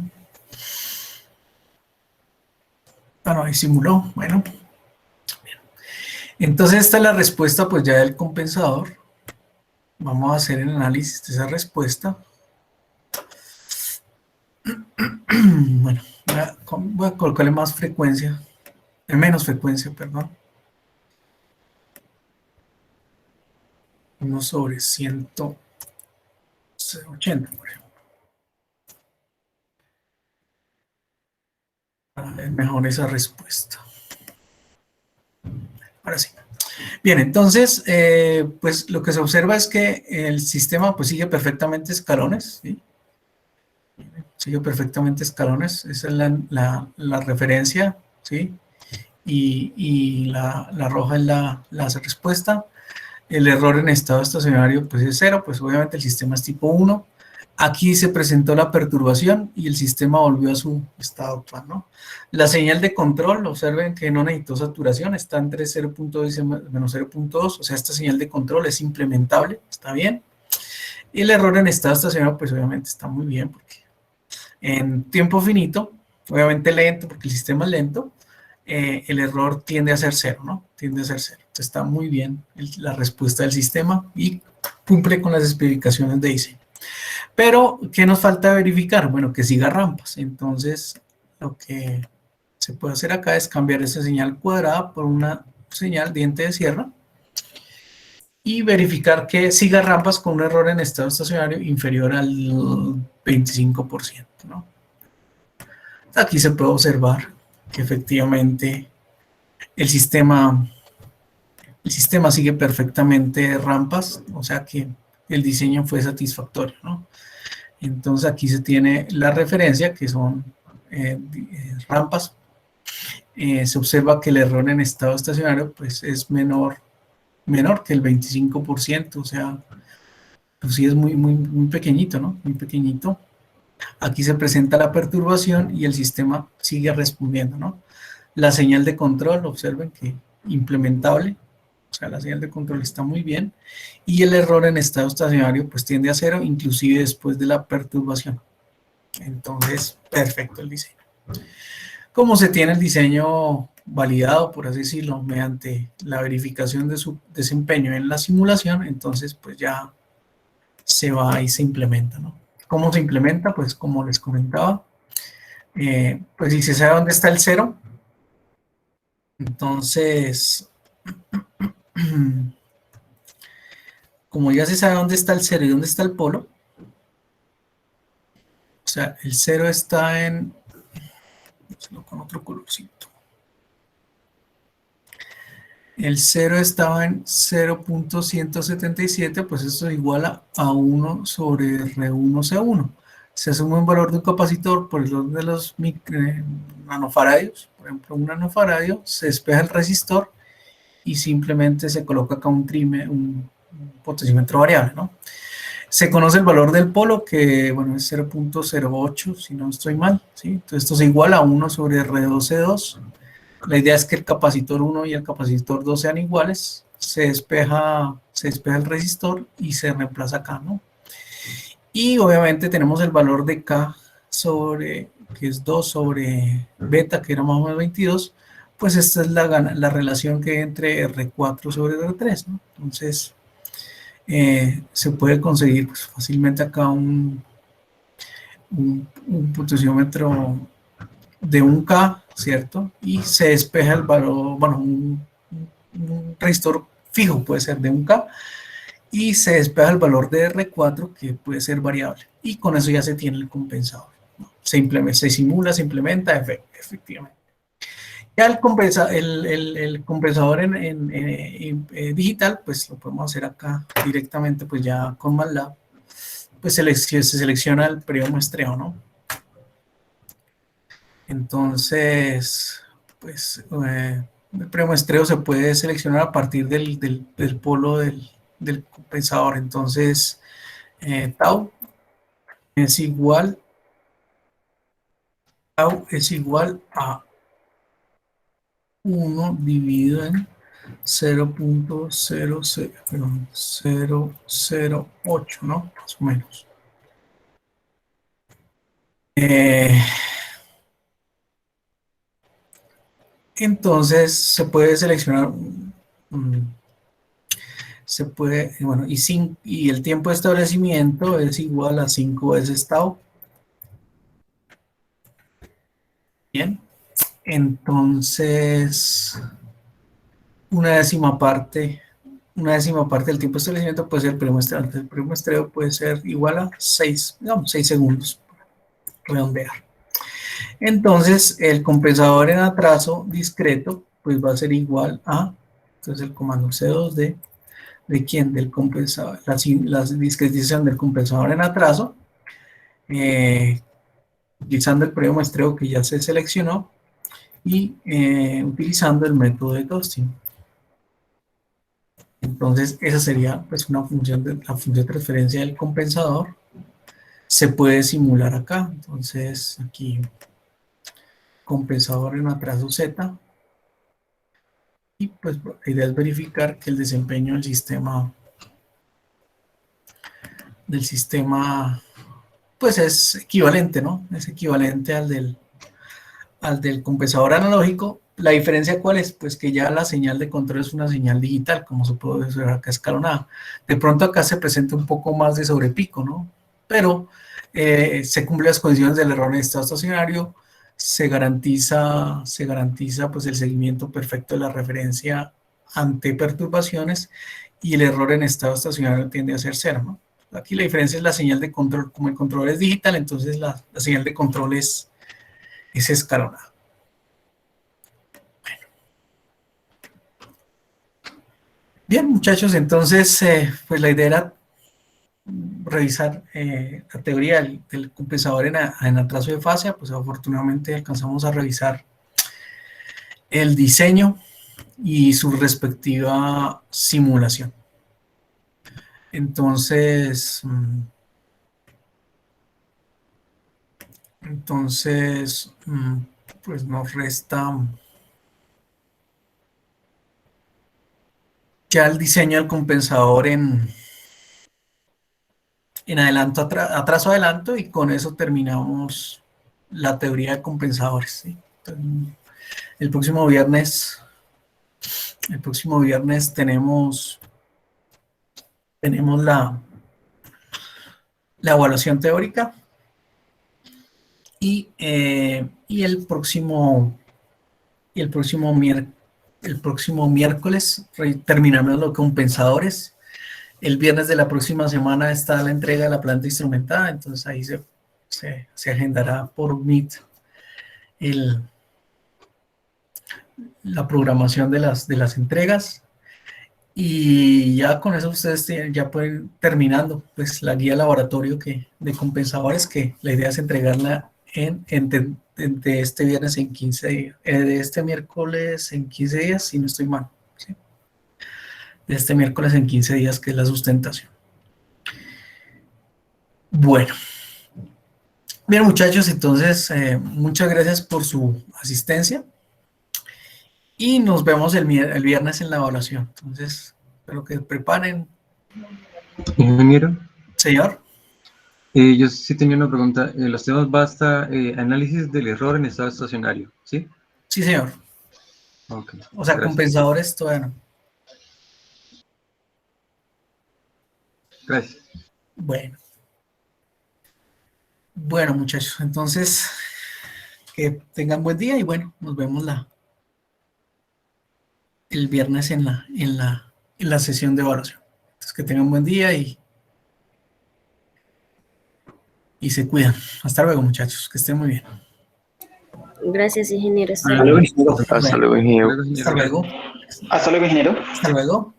Ah, no, ahí simuló. Bueno. Entonces esta es la respuesta pues ya del compensador. Vamos a hacer el análisis de esa respuesta. Bueno, voy a colocarle más frecuencia, menos frecuencia, perdón. 1 sobre 180, por ejemplo. Para ver mejor esa respuesta. Ahora sí. Bien, entonces, pues lo que se observa es que el sistema pues sigue perfectamente escalones, ¿sí? Sigue perfectamente escalones, esa es la referencia, ¿sí? Y la roja es la respuesta. El error en estado estacionario pues es 0, pues obviamente el sistema es tipo 1. Aquí se presentó la perturbación y el sistema volvió a su estado actual, ¿no? La señal de control, observen que no necesitó saturación, está entre 0.2 y menos 0.2, o sea, esta señal de control es implementable, está bien. Y el error en estado estacionario, pues obviamente está muy bien, porque en tiempo finito, obviamente lento, porque el sistema es lento, el error tiende a ser 0, ¿no? Tiende a ser 0. Entonces está muy bien la respuesta del sistema y cumple con las especificaciones de diseño. Pero, ¿qué nos falta verificar? Bueno, que siga rampas. Entonces, lo que se puede hacer acá es cambiar esa señal cuadrada por una señal diente de sierra y verificar que siga rampas con un error en estado estacionario inferior al 25%, ¿no? Aquí se puede observar que efectivamente el sistema sigue perfectamente rampas, o sea que el diseño fue satisfactorio, ¿no? Entonces aquí se tiene la referencia, que son rampas. Se observa que el error en estado estacionario pues, es menor que el 25%, o sea, pues sí es muy pequeñito, ¿no? Muy pequeñito. Aquí se presenta la perturbación y el sistema sigue respondiendo, ¿no? La señal de control, observen que implementable, o sea, la señal de control está muy bien, y el error en estado estacionario pues tiende a 0, inclusive después de la perturbación. Entonces, perfecto el diseño. Como se tiene el diseño validado, por así decirlo, mediante la verificación de su desempeño en la simulación, entonces pues ya se va y se implementa, ¿no? ¿Cómo se implementa? Pues como les comentaba, pues si se sabe dónde está el 0, entonces, como ya se sabe dónde está el 0 y dónde está el polo, o sea, el 0 está en, con otro colorcito. El 0 estaba en 0.177, pues eso es igual a 1 sobre R1C1. Se asume un valor de un capacitor por el orden de los nanofaradios. Por ejemplo, un nanofaradio, se despeja el resistor y simplemente se coloca acá un potenciómetro variable, ¿no? Se conoce el valor del polo, que bueno, es 0.08, si no estoy mal, ¿sí? Entonces esto es igual a 1 sobre R2C2. La idea es que el capacitor 1 y el capacitor 2 sean iguales, se despeja el resistor y se reemplaza acá, ¿no? Y obviamente tenemos el valor de K sobre, que es 2 sobre beta, que era más o menos 22, pues esta es la relación que hay entre R4 sobre R3, ¿no? Entonces, se puede conseguir pues, fácilmente acá un potenciómetro de 1K, ¿cierto? Y se despeja el valor, bueno, un resistor fijo puede ser de 1K, y se despeja el valor de R4 que puede ser variable. Y con eso ya se tiene el compensador, ¿no? Se simula, se implementa efectivamente. Ya el compensador digital, pues lo podemos hacer acá directamente, pues ya con MATLAB, pues se selecciona el periodo muestreo, ¿no? Entonces, pues el premuestreo se puede seleccionar a partir del polo del compensador. Entonces, tau es igual, a 1 dividido en 0.008, ¿no? Más o menos. Entonces, se puede seleccionar se puede, bueno, y el tiempo de establecimiento es igual a 5 veces tau. Bien, entonces una décima parte del tiempo de establecimiento puede ser el periodo muestreo. El periodo muestreo puede ser igual a 6, digamos, 6 segundos, redondear. Entonces, el compensador en atraso discreto, pues va a ser igual a, entonces el comando C2D, ¿de quién? Del compensador, la discretización del compensador en atraso, utilizando el periodo muestreo que ya se seleccionó y utilizando el método de ghosting. Entonces, esa sería pues una función la función de transferencia del compensador. Se puede simular acá. Entonces, aquí compensador en atraso Z. Y pues la idea es verificar que el desempeño del sistema pues es equivalente, ¿no? Es equivalente al del compensador analógico. La diferencia, ¿cuál es? Pues que ya la señal de control es una señal digital, como se puede ver acá escalonada. De pronto acá se presenta un poco más de sobrepico, ¿no? Pero se cumplen las condiciones del error en estado estacionario, se garantiza pues el seguimiento perfecto de la referencia ante perturbaciones y el error en estado estacionario tiende a ser cero, ¿no? Aquí la diferencia es la señal de control. Como el control es digital, entonces la señal de control es escalonada. Bien, muchachos, entonces, pues la idea era revisar la teoría del compensador en atraso de fase. Pues afortunadamente alcanzamos a revisar el diseño y su respectiva simulación. Entonces, pues nos resta ya el diseño del compensador en adelanto, atraso, adelanto, y con eso terminamos la teoría de compensadores, ¿sí? Entonces, el próximo viernes tenemos la evaluación teórica y el próximo miércoles terminamos los compensadores. El viernes de la próxima semana está la entrega de la planta instrumentada, entonces ahí se agendará por Meet la programación de las entregas. Y ya con eso ustedes ya pueden terminando pues la guía laboratorio de compensadores, que la idea es entregarla de este viernes en 15 días, de este miércoles en 15 días, si no estoy mal, ¿sí? De este miércoles en 15 días, que es la sustentación. Bueno, bien muchachos, entonces muchas gracias por su asistencia y nos vemos el viernes en la evaluación. Entonces, espero que preparen. Ingeniero, Señor. yo sí tenía una pregunta. Los temas basta análisis del error en estado estacionario, ¿sí? Sí, señor. Ok, O sea, gracias. compensadores todavía no. Gracias. Bueno. Bueno, muchachos, entonces que tengan buen día y bueno, nos vemos el viernes en la sesión de evaluación. Entonces, que tengan buen día y se cuidan. Hasta luego, muchachos, que estén muy bien. Gracias, ingeniero. Hasta Hasta luego. luego, ingeniero. Hasta Bueno, luego, ingeniero. Hasta luego, hasta ingeniero. luego. Hasta luego, ingeniero. Hasta luego.